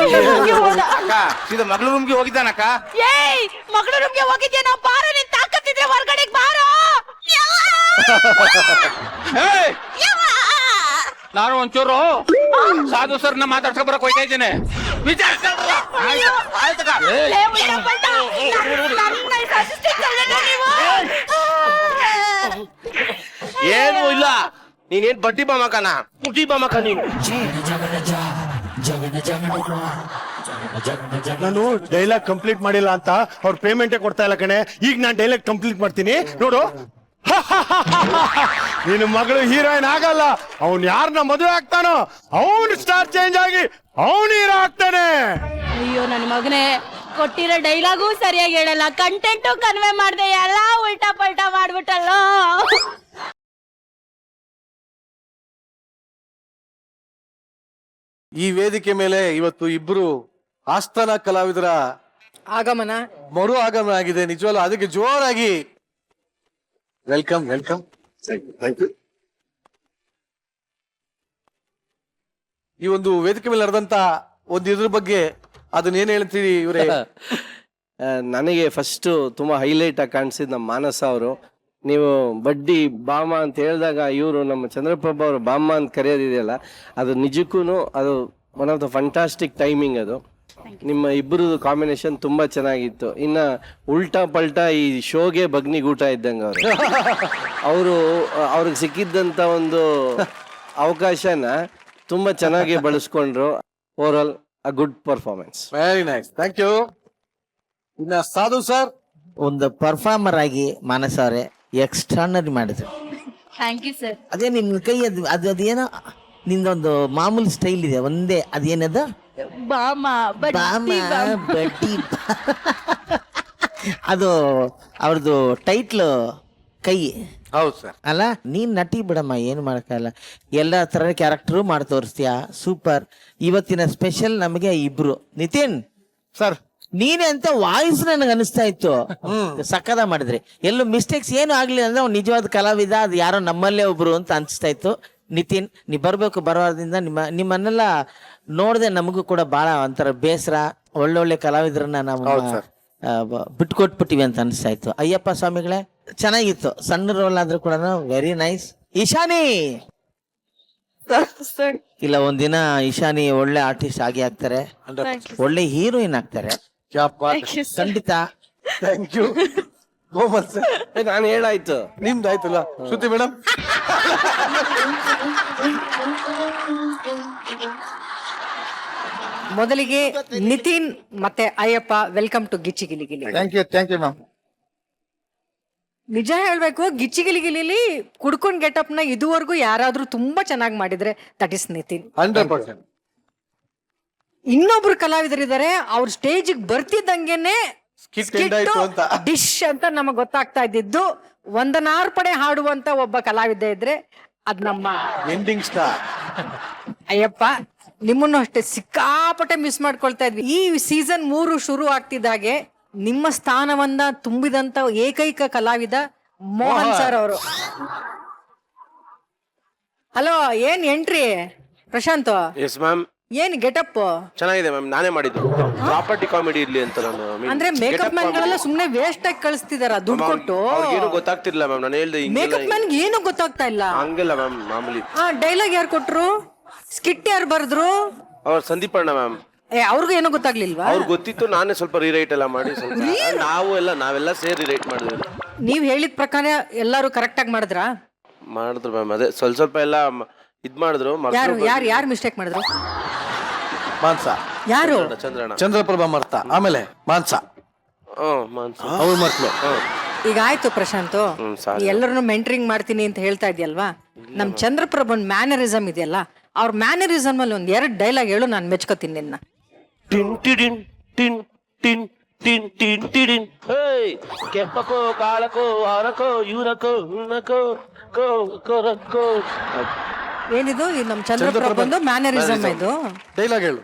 ಹೋದ. ಅಕ್ಕ ಸೀದಾ ಮಗಳ ರೂಮ್ಗೆ ಹೋಗಿದ್ದಾನಕ್ಕ. ಏಯ್ ಮಗಳ ರೂಮ್ಗೆ ಹೋಗಿದ್ಯೇನೋ, ಬಾರೋ ನಿನ್ ತಾಕತ್ತಿದ್ರೆ ಹೊರಗಡೆಗೆ ಬಾರೋ. ಏಯ್! ನಾನು ಒಂಚೂರು ಸಾಧು ಸರ್ನ ಮಾತಾಡ್ಸ್ಕೊ ಬರಕ್ ಹೋಯ್ತಾ ಇದ್ದೇನೆ. ಲೇ, ಉಲ್ಟಾ ಪಲ್ಟಾ. ನನ್ನ assistant ಅಲ್ಲೇನೋ ನೀವು? ಏನು ಇಲ್ಲ, ನೀನೇನ್ ಬಡ್ಡಿ ಬಾಮಕನ ಪುಟಿ ಬಾಮಕ ನೀನು. ನಾನು ಡೈಲಾಗ್ ಕಂಪ್ಲೀಟ್ ಮಾಡಿಲ್ಲ ಅಂತ ಅವ್ರ ಪೇಮೆಂಟೇ ಕೊಡ್ತಾ ಇಲ್ಲ ಕಣೆ. ಈಗ ನಾನು ಡೈಲಾಗ್ ಕಂಪ್ಲೀಟ್ ಮಾಡ್ತೀನಿ ನೋಡು. ನಿನ್ನ ಮಗಳು ಹೀರೋಯಿನ್ ಆಗಲ್ಲ, ಅವ್ನ್ ಯಾರನ್ನ ಮದುವೆ ಆಗ್ತಾನೋ ಅವನು ಸ್ಟಾರ್ ಚೇಂಜ್ ಆಗಿ ಅವನು ಹೀರೋ ಆಗ್ತಾನೆ. ಅಯ್ಯೋ ನನ್ ಮಗನೇ, ಕೊಟ್ಟಿರೋ ಡೈಲಾಗು ಸರಿಯಾಗಿ ಹೇಳಲ್ಲ, ಕಂಟೆಂಟು ಕನ್ವೆ ಮಾಡ್ದೆ, ಎಲ್ಲ ಉಲ್ಟಾ ಪಲ್ಟಾ ಮಾಡ್ಬಿಟ್ಟಲ್ಲ. ಈ ವೇದಿಕೆ ಮೇಲೆ ಇವತ್ತು ಇಬ್ರು ಆಸ್ಥಾನ ಕಲಾವಿದರ ಆಗಮನ. ಮರು ಆಗಮನ ಆಗಿದೆ. ನಿಜವಲ್ಲ, ಅದಕ್ಕೆ ಜೋರಾಗಿ ವೆಲ್ಕಮ್ ವೆಲ್ಕಮ್. ಈ ಒಂದು ವೇದಿಕೆ ಮೇಲೆ ನಡೆದಂತ ಒಂದು ಇದ್ರ ಬಗ್ಗೆ ಅದನ್ನ ಏನ್ ಹೇಳ್ತೀರಿ ಇವರೇ? ನನಗೆ ಫಸ್ಟ್ ತುಂಬಾ ಹೈಲೈಟ್ ಆಗಿ ಕಾಣಿಸಿದ್ ನಮ್ಮ ಮಾನಸ ಅವರು. ನೀವು ಬಡ್ಡಿ ಬಾಮ ಅಂತ ಹೇಳಿದಾಗ ಇವರು ನಮ್ಮ ಚಂದ್ರಪ್ರಭಾ ಅವರು ಬಾಮ ಅಂತ ಕರೆಯೋದಿದೆಯಲ್ಲ, ಅದು ನಿಜಕ್ಕೂ ಅದು one of the fantastic timing. ಅದು ನಿಮ್ಮ ಇಬ್ಬರದು ಕಾಂಬಿನೇಷನ್ ತುಂಬಾ ಚೆನ್ನಾಗಿತ್ತು. ಇನ್ನ ಉಲ್ಟಾ ಪಲ್ಟಾ ಈ ಶೋಗೆ ಬಗ್ನಿಗೂಟ ಇದ್ದಂಗೆ ಅವರು ಅವ್ರಿಗೆ ಸಿಕ್ಕಿದ್ದಂತ ಒಂದು ಅವಕಾಶನ ತುಂಬಾ ಚೆನ್ನಾಗಿ ಬಳಸ್ಕೊಂಡ್ರು. Overall a good performance. Very nice, thank you. ಇನ್ನ ಸಾಧು ಸರ್, ಒಂದು ಪರ್ಫಾರ್ಮರ್ ಆಗಿ ಮಾನಸ ಅವರೇ ಎಕ್ಸ್ಟ್ರಾನರಿ ಮಾಡಿದ್ರು. Thank you sir. ಅದೇ ನಿನ್ನ ಕೈ ಅದೇನೋ ನಿಂದೊಂದು ಮಾಮೂಲಿ ಸ್ಟೈಲ್ ಇದೆ ಒಂದೇ, ಅದೇನದ ಬಾಮ ಬಾಮ ಬಟ್ಟಿ ಬಡ್ಡಿ ಅದು ಅವ್ರದ್ದು ಟೈಟ್ಲ್ ಕೈ. ಹೌದು ಸರ್. ಅಲ್ಲ, ನೀನ್ ನಟಿ ಬಿಡಮ್ಮ, ಏನು ಮಾಡಕ್ಕಾಗಲ್ಲ. ಎಲ್ಲ ತರ ಕ್ಯಾರೆಕ್ಟರ್ ಮಾಡಿ ತೋರಿಸ್ತೀಯ, ಸೂಪರ್. ಇವತ್ತಿನ ಸ್ಪೆಷಲ್ ನಮಗೆ ಇಬ್ರು. ನಿತಿನ್ ಸರ್, ನೀನೆ ಅಂತ ವಾಯ್ಸ್ ನನಗೆ ಅನಿಸ್ತಾ ಇತ್ತು. ಸಕ್ಕದ ಮಾಡಿದ್ರಿ. ಎಲ್ಲೂ ಮಿಸ್ಟೇಕ್ಸ್ ಏನು ಆಗ್ಲಿಲ್ಲ ಅಂದ್ರೆ ಅವ್ನು ನಿಜವಾದ ಕಲಾವಿದ, ಅದು ಯಾರೋ ನಮ್ಮಲ್ಲೇ ಒಬ್ರು ಅಂತ ಅನಿಸ್ತಾ ಇತ್ತು. ನಿತಿನ್, ನೀ ಬರ್ಬೇಕು. ಬರೋದ್ರಿಂದ ನಿಮ್ಮನ್ನೆಲ್ಲ ನೋಡದೆ ನಮಗೂ ಕೂಡ ಬಹಳ ಒಂಥರ ಬೇಸರ. ಒಳ್ಳೊಳ್ಳೆ ಕಲಾವಿದರನ್ನ ನಾವು ಬಿಟ್ಕೊಟ್ಬಿಟ್ಟಿವಿ ಅಂತ ಅನಿಸ್ತಾ ಇತ್ತು. ಅಯ್ಯಪ್ಪ ಸ್ವಾಮಿಗಳೇ, ಚೆನ್ನಾಗಿತ್ತು. ಸಣ್ಣ ರೋಲ್ ಆದ್ರೂ ಕೂಡ ವೆರಿ ನೈಸ್. ಈಶಾನಿ ಇಲ್ಲ, ಒಂದಿನ ಈಶಾನಿ ಒಳ್ಳೆ ಆರ್ಟಿಸ್ಟ್ ಆಗಿ ಆಗ್ತಾರೆ, ಒಳ್ಳೆ ಹೀರೋಯಿನ್ ಆಗ್ತಾರೆ ಖಂಡಿತ. Thank you Komal sir. ನಾನು ಹೇಳಾಯ್ತು, ನಿಮ್ದು ಆಯ್ತಲ್ಲ. ಶ್ರುತಿ ಮೇಡಮ್, ಮೊದಲಿಗೆ ನಿತಿನ್ ಮತ್ತೆ Ayyappa, welcome to Gicchi Gili Gili. Thank you ma'am. ನಿಜ ಹೇಳ್ಬೇಕು, ಗಿಚ್ಚಿ ಗಿಲಿ ಗಿಲಿಲಿ ಕುಡ್ಕೊಂಡ್ ಗೆಟಪ್ ನ ಇದುವರೆಗೂ ಯಾರಾದ್ರೂ ತುಂಬಾ ಚೆನ್ನಾಗಿ ಮಾಡಿದ್ರೆ ದಟ್ ಇಸ್ ನಿತಿನ್. 100%. ಇನ್ನೊಬ್ರು ಕಲಾವಿದರಿದ್ದಾರೆ, ಅವ್ರ ಸ್ಟೇಜ್ ಬರ್ತಿದ್ದಂಗೆನೆ Skit end ಆಯ್ತು ಅಂತ. ಡಿಶ್ ಅಂತ ನಮಗ್ ಗೊತ್ತಾಗ್ತಾ ಇದ್ದಿದ್ದು. ಒಂದನಾರ್ಪಣೆ ಹಾಡುವಂತ ಒಬ್ಬ ಕಲಾವಿದ ಇದ್ರೆ ಅದ್ ನಮ್ಮ ಎಂಡಿಂಗ್ ಸ್ಟಾರ್ ಅಯ್ಯಪ್ಪ. ನಿಮ್ಮನ್ನು ಅಷ್ಟೇ ಸಿಕ್ಕಾಪಟ್ಟೆ ಮಿಸ್ ಮಾಡ್ಕೊಳ್ತಾ ಇದ್ವಿ. ಈ ಸೀಸನ್ 3 ಶುರು ಆಗ್ತಿದ್ದಾಗೆ ನಿಮ್ಮ ಸ್ಥಾನವನ್ನ ತುಂಬಿದಂತ ಏಕೈಕ ಕಲಾವಿದ ಮೋಹನ್ ಸರ್ ಅವರು. ಹಲೋ, ಏನ್ ಎಂಟ್ರಿ ಪ್ರಶಾಂತ್? Yes ma'am. ಏನ್ ಗೆಟಪ್ ಚೆನ್ನಾಗಿದೆ ಮ್ಯಾಮ್, ನಾನೇ ಮಾಡಿದ್ದು. ಪ್ರಾಪರ್ಟಿ ಕಾಮಿಡಿ ಇರ್ಲಿ ಅಂತ ನಾನು ಅಂದ್ರೆ ಮೇಕಪ್ ಮ್ಯಾನ್ ಗಳೆಲ್ಲ ಸುಮ್ನೆ ವೇಸ್ಟ್ ಆಗಿ ಕಳಿಸ್ತಿದಾರ ದುಡ್ಡು ಕೊಟ್ಟು. ಏನು ಗೊತ್ತಾಗ್ತಿರ್ಲಿಲ್ಲ ಮ್ಯಾಮ್, ನಾನು ಹೇಳ್ದೆ ಮೇಕಪ್ ಮ್ಯಾನ್ ಏನು ಗೊತ್ತಾಗ್ತಾ ಇಲ್ಲ. ಹಂಗಿಲ್ಲ ಮ್ಯಾಮ್, ಮಾಮೂಲಿ. ಡೈಲಾಗ್ ಯಾರು ಕೊಟ್ರು, ಸ್ಕಿಟ್ ಯಾರು ಬರ್ದ್ರು? ಅವ್ರ ಸಂದೀಪ್ ಅಣ್ಣ ಮ್ಯಾಮ್. ಅವ್ರಿಗೂ ಏನೋ ಗೊತ್ತಾಗ್ಲಿಲ್ವಾ? ಅವ್ರಿಗೆ ಗೊತ್ತಿತ್ತು, ನಾನೇ ಸ್ವಲ್ಪ ರೀರೈಟ್ ಎಲ್ಲ ಮಾಡಿ ಸ್ವಲ್ಪ ನಾವೆಲ್ಲ ಸೇರಿ ರೈಟ್ ಮಾಡಿದ್ವಿ. ನೀವ್ ಹೇಳಿದ ಪ್ರಕಾರ ಎಲ್ಲಾರು ಕರೆಕ್ಟ್ ಆಗಿ ಮಾಡಿದ್ರಾ? ಮಾಡಿದ್ರು ಮ್ಯಾಮ್, ಅದೇ ಸ್ವಲ್ಪ ಎಲ್ಲ ಇದ್ ಮಾಡಿದ್ರು. ಯಾರು ಮಿಸ್ಟೇಕ್ ಮಾಡಿದ್ರು? ಮಾನ್ಸ, ಯಾರು? ಚಂದ್ರಣ್ಣ, ಚಂದ್ರಪ್ರಭಾ ಮರ್ತ, ಆಮೇಲೆ ಮಾನ್ಸ ಅವ್ರ ಮರ್ತ್ಲು. ಈಗ ಆಯ್ತು ಪ್ರಶಾಂತ್, ಎಲ್ಲರನ್ನು ಮೆಂಟರಿಂಗ್ ಮಾಡ್ತೀನಿ ಅಂತ ಹೇಳ್ತಾ ಇದೆಯಲ್ವಾ? ನಮ್ ಚಂದ್ರಪ್ರಭನ್ ಮ್ಯಾನರಿಸಮ್ ಇದೆಯಲ್ಲ, ಅವ್ರ ಮ್ಯಾನರಿಸಮ್ ಅಲ್ಲಿ ಒಂದ್ 2 ಡೈಲಾಗ್ ಹೇಳು, ನಾನು ಮೆಚ್ಕೋತೀನಿ ನಿನ್ನ. ಟಿನ್ ಟಿಡಿನ್ ಟಿನ್ ಟಿನ್ ಟಿನ್ ಟಿನ್ ಟಿಡಿನ್. ಹೇಯ್ ಕೆಪ್ಪಕೋ ಕಾಳಕೋ ಆರಕೋ ಇವರಕೋ ಉನ್ನಕೋ ಕೋ ಕೊರಕೋ. ಏನಿದು? ಇದು ನಮ್ ಚಂದ್ರಪ್ರಭಂದು ಮ್ಯಾನರಿಸಮ್ ಇದು. ಡೈಲಾಗ್ ಹೇಳು.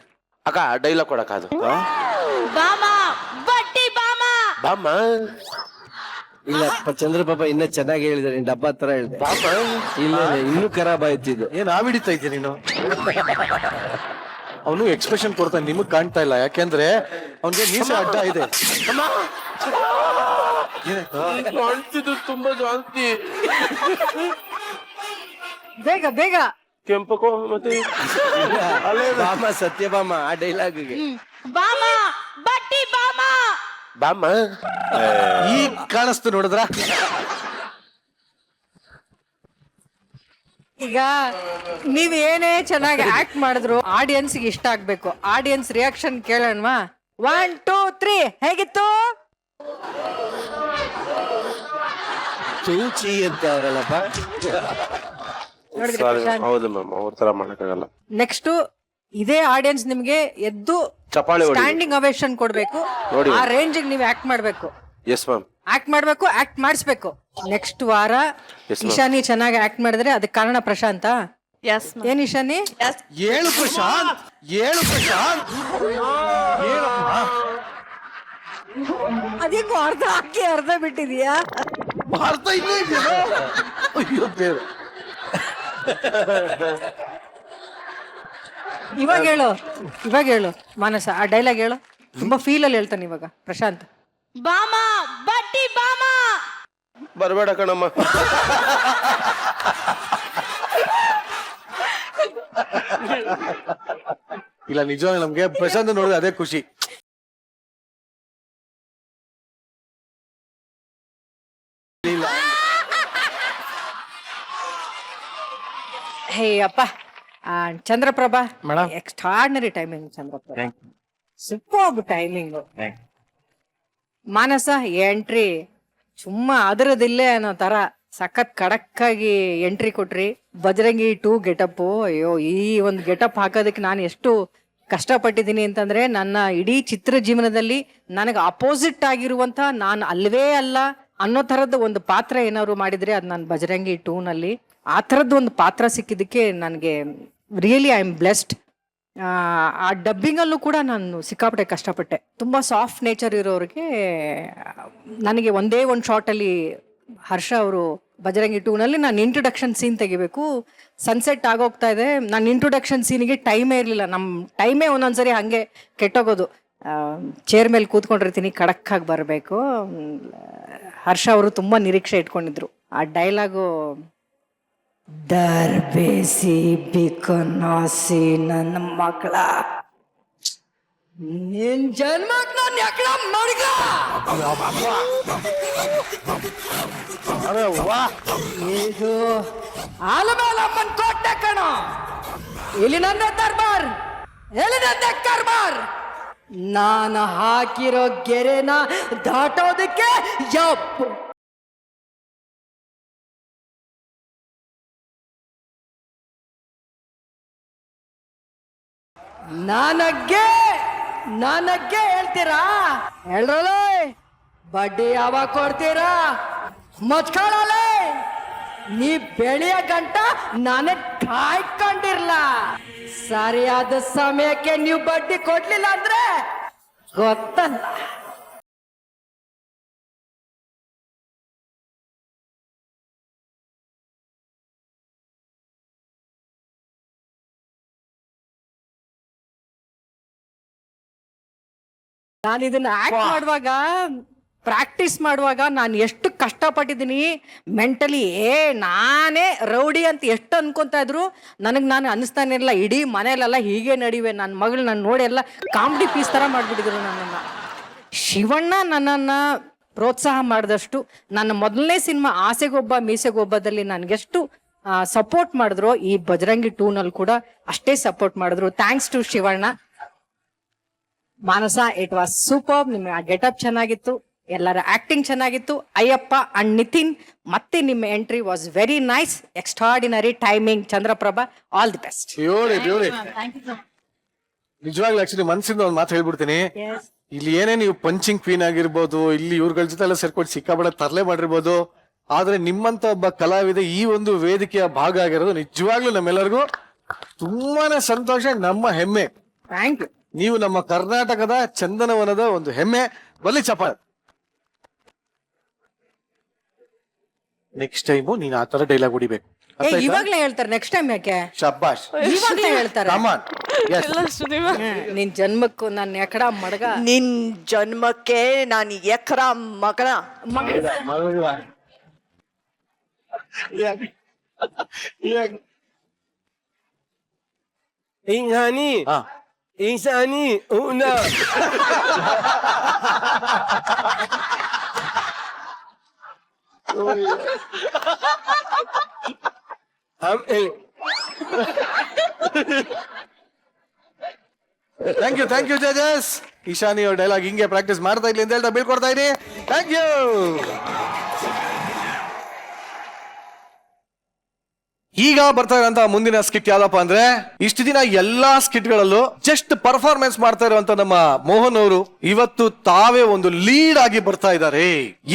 ಅಕ್ಕ ಡೈಲಾಗ್ ಕೊಡಕ ಅದು ಬಾಮ ಬಡ್ಡಿ ಬಾಮ. ಬಾಮ್ಮ ಇಲ್ಲ ಚಂದ್ರಪ್ರಭ ಇನ್ನ ಚೆನ್ನಾಗಿ ಹೇಳಿದಾರೆ, ಡಬ್ಬಾ ತರ ಹೇಳಿದೆ. ಇಲ್ಲ ಇನ್ನೂ ಖರಾಬ್ ಆಯ್ತು ಇದು. ಏನ್ ಆವಿಡಿತಾ ಇದ್ದೀಯ ನೀನು? ಅವನು ಎಕ್ಸ್ಪ್ರೆಷನ್ ಕೊಡ್ತಾನೆ, ನಿಮಗ್ ಕಾಣ್ತಾ ಇಲ್ಲ, ಯಾಕೆಂದ್ರೆ ಅವನ್ಗೆ ಮೀಸೆ ಅಡ್ಡ ಇದೆ. ಕಾಣ್ತಿದ್ದು ತುಂಬಾ ಜಾಸ್ತಿ. ಬೇಗ ಬೇಗ. ಕೆಂಪಕೋ ಮತ್ತೆ ಬಾಮ ಸತ್ಯಭಾಮ ಆ ಡೈಲಾಗ್ಗೆ ಬಾಮ ಬಡ್ಡಿ ಬಾಮ. ಬಾಮ್ಮ ಈಗ ಕಾಣಿಸ್ತು ನೋಡಿದ್ರ? ಈಗ ನೀವ್ ಏನೇ ಚೆನ್ನಾಗಿ ಆಕ್ಟ್ ಮಾಡಿದ್ರು ಆಡಿಯನ್ಸ್ ಇಷ್ಟ ಆಗ್ಬೇಕು. Audience reaction ಕೇಳೋಣವಾ? 1 2 3 ಹೇಗಿತ್ತು? ಚೂಚಿ ಅಂತ ಅವರಲ್ಲಪ್ಪ. ನೋಡಿದ್ರಿ ಸಾರಿ ಪ್ರಶಾಂತ್? ಹೌದು ಮ್ಯಾಮ್, ಅವ್ರ ತರ ಮಾಡಕ್ಕಾಗಲ್ಲ. ನೆಕ್ಸ್ಟ್ ಇದೇ ಆಡಿಯನ್ಸ್ ನಿಮ್ಗೆ ಎದ್ದು ಚಪ್ಪಾಳೆ ಹೊಡಿ. ಸ್ಟ್ಯಾಂಡಿಂಗ್ ಅವೇಶನ್ ಕೊಡ್ಬೇಕು. ನೋಡಿ. ಆ ರೇಂಜ್ ನೀವು ಆಕ್ಟ್ ಮಾಡ್ಬೇಕು. Yes ma'am. ಆಕ್ಟ್ ಮಾಡ್ಬೇಕು, ಆಕ್ಟ್ ಮಾಡಿಸ್ಬೇಕು. ನೆಕ್ಸ್ಟ್ ವಾರ Yes, ma'am. ಇಶಾನಿ ಚೆನ್ನಾಗಿ ಆಕ್ಟ್ ಮಾಡಿದ್ರೆ ಅದಕ್ಕೆ ಕಾರಣ ಪ್ರಶಾಂತ. ಏನ್ ಇಶಾನಿ? ಏಳು ಪ್ರಶಾಂತ್, ಏಳು ಪ್ರಶಾಂತ್. ಅದೇನು ಅರ್ಧ ಹಾಕಿ ಅರ್ಧ ಬಿಟ್ಟಿದೀಯಾ? ಭಾರತ ಇನ್ನೂ ಇದೆಯಾ? ಅಯ್ಯೋ ದೇವ್ರೆ. ಇವಾಗ ಹೇಳು ಮಾನಸ, ಆ ಡೈಲಾಗ್ ಹೇಳು. ತುಂಬಾ ಫೀಲ್ ಅಲ್ಲಿ ಹೇಳ್ತಾನೆ ಇವಾಗ ಪ್ರಶಾಂತ್. ಬಾಮ ಬಡ್ಡಿ ಬಾಮ. ಬರ್ಬೇಡ ಕಣಮ್ಮ. ಇಲ್ಲ ನಿಜವಾಗ್ಲೂ ನಮ್ಗೆ ಪ್ರಶಾಂತ್ ನೋಡಿದ್ರೆ ಅದೇ ಖುಷಿ. ಹೇ ಅಪ್ಪ, Chandraprabha Madam. Extraordinary timing. Chandraprabha super timing. Manasa entry ಸುಮ್ಮ ಅದರದಿಲ್ಲೇ ಅನ್ನೋ ತರ ಸಖತ್ ಖಡಕ್ ಆಗಿ ಎಂಟ್ರಿ ಕೊಟ್ರಿ. ಬಜರಂಗಿ 2 ಗೆಟಪ್. ಅಯ್ಯೋ, ಈ ಒಂದು ಗೆಟಪ್ ಹಾಕೋದಕ್ಕೆ ನಾನು ಎಷ್ಟು ಕಷ್ಟಪಟ್ಟಿದ್ದೀನಿ ಅಂತಂದ್ರೆ, ನನ್ನ ಇಡೀ ಚಿತ್ರ ಜೀವನದಲ್ಲಿ ನನಗೆ ಅಪೋಸಿಟ್ ಆಗಿರುವಂತ, ನಾನು ಅಲ್ವೇ ಅಲ್ಲ ಅನ್ನೋ ತರದ ಒಂದು ಪಾತ್ರ ಏನಾದ್ರು ಮಾಡಿದ್ರೆ ಅದು ನಾನು ಬಜರಂಗಿ 2 ನಲ್ಲಿ ಆ ಥರದ್ದು ಒಂದು ಪಾತ್ರ ಸಿಕ್ಕಿದ್ದಕ್ಕೆ ನನಗೆ ರಿಯಲಿ ಐ ಆಮ್ ಬ್ಲೆಸ್ಡ್. ಆ ಡಬ್ಬಿಂಗಲ್ಲೂ ಕೂಡ ನಾನು ಸಿಕ್ಕಾಪಟ್ಟೆ ಕಷ್ಟಪಟ್ಟೆ. ತುಂಬ ಸಾಫ್ಟ್ ನೇಚರ್ ಇರೋರಿಗೆ ನನಗೆ ಒಂದೇ ಒಂದು ಶಾರ್ಟಲ್ಲಿ ಹರ್ಷ ಅವರು ಬಜರಂಗಿ 2 ನಲ್ಲಿ ನಾನು ಇಂಟ್ರೊಡಕ್ಷನ್ ಸೀನ್ ತೆಗಿಬೇಕು. ಸನ್ಸೆಟ್ ಆಗೋಗ್ತಾ ಇದೆ. ನಾನು ಇಂಟ್ರೊಡಕ್ಷನ್ ಸೀನಿಗೆ ಟೈಮೇ ಇರಲಿಲ್ಲ. ನಮ್ಮ ಟೈಮೇ ಒಂದೊಂದ್ಸರಿ ಹಾಗೆ ಕೆಟ್ಟೋಗೋದು. ಚೇರ್ ಮೇಲೆ ಕೂತ್ಕೊಂಡಿರ್ತೀನಿ, ಖಡಕ್ಕಾಗಿ ಬರಬೇಕು. ಹರ್ಷ ಅವರು ತುಂಬ ನಿರೀಕ್ಷೆ ಇಟ್ಕೊಂಡಿದ್ರು. ಆ ಡೈಲಾಗು ದರ್ಬೇಸಿ ಬಿಕನಾಸಿ ನನ್ನ ಮಕ್ಕಳ ನಿನ್ ಜನ್ಮಕ್ ನಾನು ಯಾಕಡ ಮಡ್ಗ. ಇದು ಆಲಮೇಲ ಅಮ್ಮನ್ ಕೋಟೆ ಕಣ. ಇಲ್ಲಿ ನನ್ನ ದರ್ಬಾರ್, ಎಲ್ಲಿ ನನ್ನ ಕರ್ಬಾರ್. ನಾನು ಹಾಕಿರೋ ಗೆರೆನ ದಾಟೋದಕ್ಕೆ ಯಪ್ಪು ನನಗೆ ಹೇಳ್ತೀರಾ? ಹೇಳ್ರಲ್ಲ, ಬಡ್ಡಿ ಯಾವಾಗ ಕೊಡ್ತೀರಾ? ಮಚ್ಕೊಳ್ಳಲೆ ನೀ ಬೆಳೆಯ ಗಂಟ ನಾನೇ ಕಾಯ್ಕೊಂಡಿರ್ಲ. ಸರಿಯಾದ ಸಮಯಕ್ಕೆ ನೀವು ಬಡ್ಡಿ ಕೊಡ್ಲಿಲ್ಲ ಅಂದ್ರೆ ಗೊತ್ತಲ್ಲ. ನಾನು ಇದನ್ನ ಆಕ್ಟ್ ಮಾಡುವಾಗ, ಪ್ರಾಕ್ಟೀಸ್ ಮಾಡುವಾಗ ನಾನು ಎಷ್ಟು ಕಷ್ಟಪಟ್ಟಿದ್ದೀನಿ ಮೆಂಟಲಿ. ನಾನೇ ರೌಡಿ ಅಂತ ಎಷ್ಟು ಅನ್ಕೊಂತಾ ಇದ್ರು ನನಗೆ ನಾನು ಅನಿಸ್ತಾನೆ ಇರಲಿಲ್ಲ. ಇಡೀ ಮನೆಯಲ್ಲೆಲ್ಲ ಹೀಗೆ ನಡಿವೆ. ನನ್ನ ಮಗಳು ನಾನು ನೋಡಿ ಎಲ್ಲ ಕಾಮಿಡಿ ಪೀಸ್ ಥರ ಮಾಡಿಬಿಟ್ಟಿದ್ರು ನನ್ನನ್ನು. ಶಿವಣ್ಣ ನನ್ನನ್ನು ಪ್ರೋತ್ಸಾಹ ಮಾಡಿದಷ್ಟು, ನನ್ನ ಮೊದಲನೇ ಸಿನಿಮಾ ಆಸೆಗೊಬ್ಬ ಮೀಸೆಗೊಬ್ಬದಲ್ಲಿ ನನಗೆಷ್ಟು ಸಪೋರ್ಟ್ ಮಾಡಿದ್ರು, ಈ ಬಜರಂಗಿ 2 ನಲ್ಲಿ ಕೂಡ ಅಷ್ಟೇ ಸಪೋರ್ಟ್ ಮಾಡಿದ್ರು. Thanks to Shivanna. Manasa, it was super. ನಿಮ್ಮ ಗೆಟಪ್ ಚೆನ್ನಾಗಿತ್ತು, ಎಲ್ಲರ ಆಕ್ಟಿಂಗ್ ಚೆನ್ನಾಗಿತ್ತು. ಅಯ್ಯಪ್ಪ ಅಂಡ್ ನಿತಿನ್, ಮತ್ತೆ ನಿಮ್ಮ entry was very nice. Extraordinary timing. Chandraprabha, all the best. ನಿಜವಾಗ್ಲೂ ಆಕ್ಚುಲಿ ಮನ್ಸಿಂದ ಒಂದು ಮಾತು ಹೇಳ್ಬಿಡ್ತೀನಿ. ಇಲ್ಲಿ ಏನೇ ನೀವು ಪಂಚಿಂಗ್ ಕ್ವೀನ್ ಆಗಿರ್ಬೋದು, ಇಲ್ಲಿ ಇವ್ರಗಳ ಜೊತೆ ಎಲ್ಲ ಸೇರ್ಕೊಂಡು ಸಿಕ್ಕಾಬಡ ತರಲೆ ಮಾಡಿರ್ಬೋದು, ಆದ್ರೆ ನಿಮ್ಮಂತ ಒಬ್ಬ ಕಲಾವಿದ ಈ ಒಂದು ವೇದಿಕೆಯ ಭಾಗ ಆಗಿರೋದು ನಿಜವಾಗ್ಲೂ ನಮ್ಮೆಲ್ಲರಿಗೂ ತುಂಬಾನೇ ಸಂತೋಷ, ನಮ್ಮ ಹೆಮ್ಮೆ. Thank you. ನೀವು ನಮ್ಮ ಕರ್ನಾಟಕದ ಚಂದನವನದ ಒಂದು ಹೆಮ್ಮೆ. ಬಲ್ಲಿ ಚಪ್ಪಾಳೆ. ನೆಕ್ಸ್ಟ್ ಟೈಮು ನೀನ್ ಆ ತರ ಡೈಲಾಗ್ ಹೊಡಿಬೇಕು. ಇವಾಗ್ಲೇ ಹೇಳ್ತಾರೆ, ನೆಕ್ಸ್ಟ್ ಟೈಮ್ ಯಾಕೆ? ಶಬ್ಬಾಷ್. ಇವಾಗ್ಲೇ ಹೇಳ್ತಾರೆ. Come on. Yes. ನಿನ್ ಜನ್ಮಕ್ಕೂ ನಾನು ಎಕಡ ಮಡಗ. ನಿನ್ ಜನ್ಮಕ್ಕೆ ನಾನು ಎಕರ ಮಗಳ Inhani. Insani. Una. Thank you ಜಜಸ್. ಈಶಾನಿ ಅವ್ರ ಡೈಲಾಗ್ ಹಿಂಗೆ ಪ್ರಾಕ್ಟೀಸ್ ಮಾಡ್ತಾ ಇರ್ಲಿ ಅಂತ ಹೇಳ್ತಾ ಬೀಳ್ಕೊಡ್ತಾ ಇದೀನಿ. Thank you. ಈಗ ಬರ್ತಾ ಇರೋಂತ ಮುಂದಿನ ಸ್ಕಿಟ್ ಯಾವ್ದಪ್ಪ ಅಂದ್ರೆ, ಇಷ್ಟು ದಿನ ಎಲ್ಲಾ ಸ್ಕಿಟ್ ಗಳಲ್ಲೂ ಜಸ್ಟ್ ಪರ್ಫಾರ್ಮೆನ್ಸ್ ಮಾಡ್ತಾ ಇರುವಂತ ನಮ್ಮ ಮೋಹನ್ ಅವರು ಇವತ್ತು ತಾವೇ ಒಂದು ಲೀಡ್ ಆಗಿ ಬರ್ತಾ ಇದ್ದಾರೆ.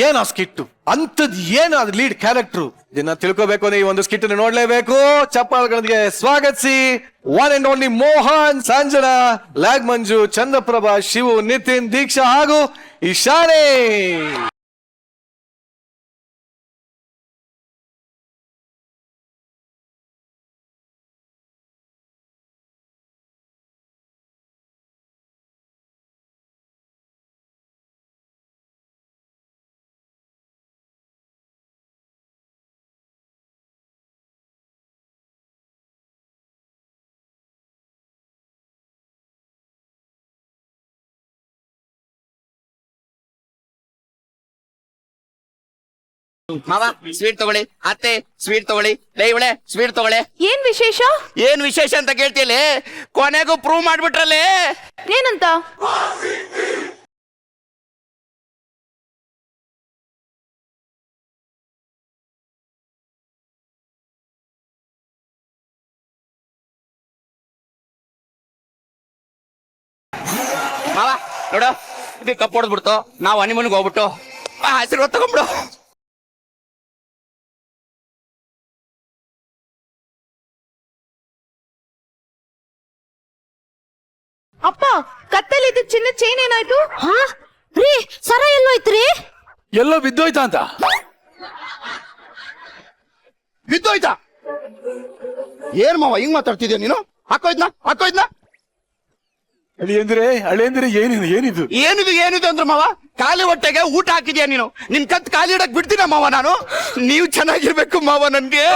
ಏನ್ ಆ ಸ್ಕಿಟ್ ಅಂತದ್ ಏನು ಅದು ಲೀಡ್ ಕ್ಯಾರೆಕ್ಟರ್ ಇದನ್ನ ತಿಳ್ಕೋಬೇಕು ಅಂದ್ರೆ ಈ ಒಂದು ಸ್ಕಿಟ್ ನೋಡ್ಲೇಬೇಕು. ಚಪ್ಪಾಳೆಗಳಿಗೆ ಸ್ವಾಗತಿಸಿ one and only Mohan, Sanjana, lag Manju, Chandraprabha, Shivu, Nithin, Deeksha ಹಾಗೂ ಇಶಾನೆ. ಮಾವ ಸ್ವೀಟ್ ತಗೊಳ್ಳಿ, ಅತ್ತೆ ಸ್ವೀಟ್ ತಗೊಳ್ಳಿ, ಇವಳೆ ಸ್ವೀಟ್ ತಗೊಳ್ಳಿ. ಏನ್ ವಿಶೇಷ? ಏನ್ ವಿಶೇಷ ಅಂತ ಕೇಳ್ತಿಯಲ್ಲಿ, ಕೊನೆಗೂ ಪ್ರೂವ್ ಮಾಡ್ಬಿಟ್ರಲ್ಲಿ. ಏನಂತ? ಮಾವ ನೋಡು, ಇದು ಕಪ್ ಹೊಡೆದ್ಬಿಡ್ತು. ನಾವು ಹನಿಮೂನ್ಗೆ ಹೋಗ್ಬಿಟ್ಟು ಆಶೀರ್ವಾದ ತಗೊಂಡ್ಬಿಡು. ಅಪ್ಪ, ಕತ್ತಲಿದ್ದ ಚಿನ್ನ ಚೈನ್ ಏನಾಯ್ತು? ರೀ, ಸರ ಎಲ್ಲೋಯ್ತ್ರಿ? ಎಲ್ಲೋ ಬಿದ್ದೋಯ್ತಾ ಅಂತ. ಬಿದ್ದೋಯ್ತಾ? ಏನ್ ಮಾವ ಹಿಂಗ್ ಮಾತಾಡ್ತಿದ್ಯಾ ನೀನು? ಹಾಕೋಯ್ದ್ನಾ ಅಳಿಯಂದ್ರೆ ಏನಿದು ಏನಿದು ಅಂದ್ರೆ ಮಾವ, ಖಾಲಿ ಹೊಟ್ಟೆಗೆ ಊಟ ಹಾಕಿದ್ಯಾ ನೀನು? ನಿನ್ ಕತ್ ಖಾಲಿ ಇಡಕ್ ಬಿಡ್ತೀನ ಮಾವ ನಾನು? ನೀವು ಚೆನ್ನಾಗಿರ್ಬೇಕು ಮಾವ ನನ್ಗೆ.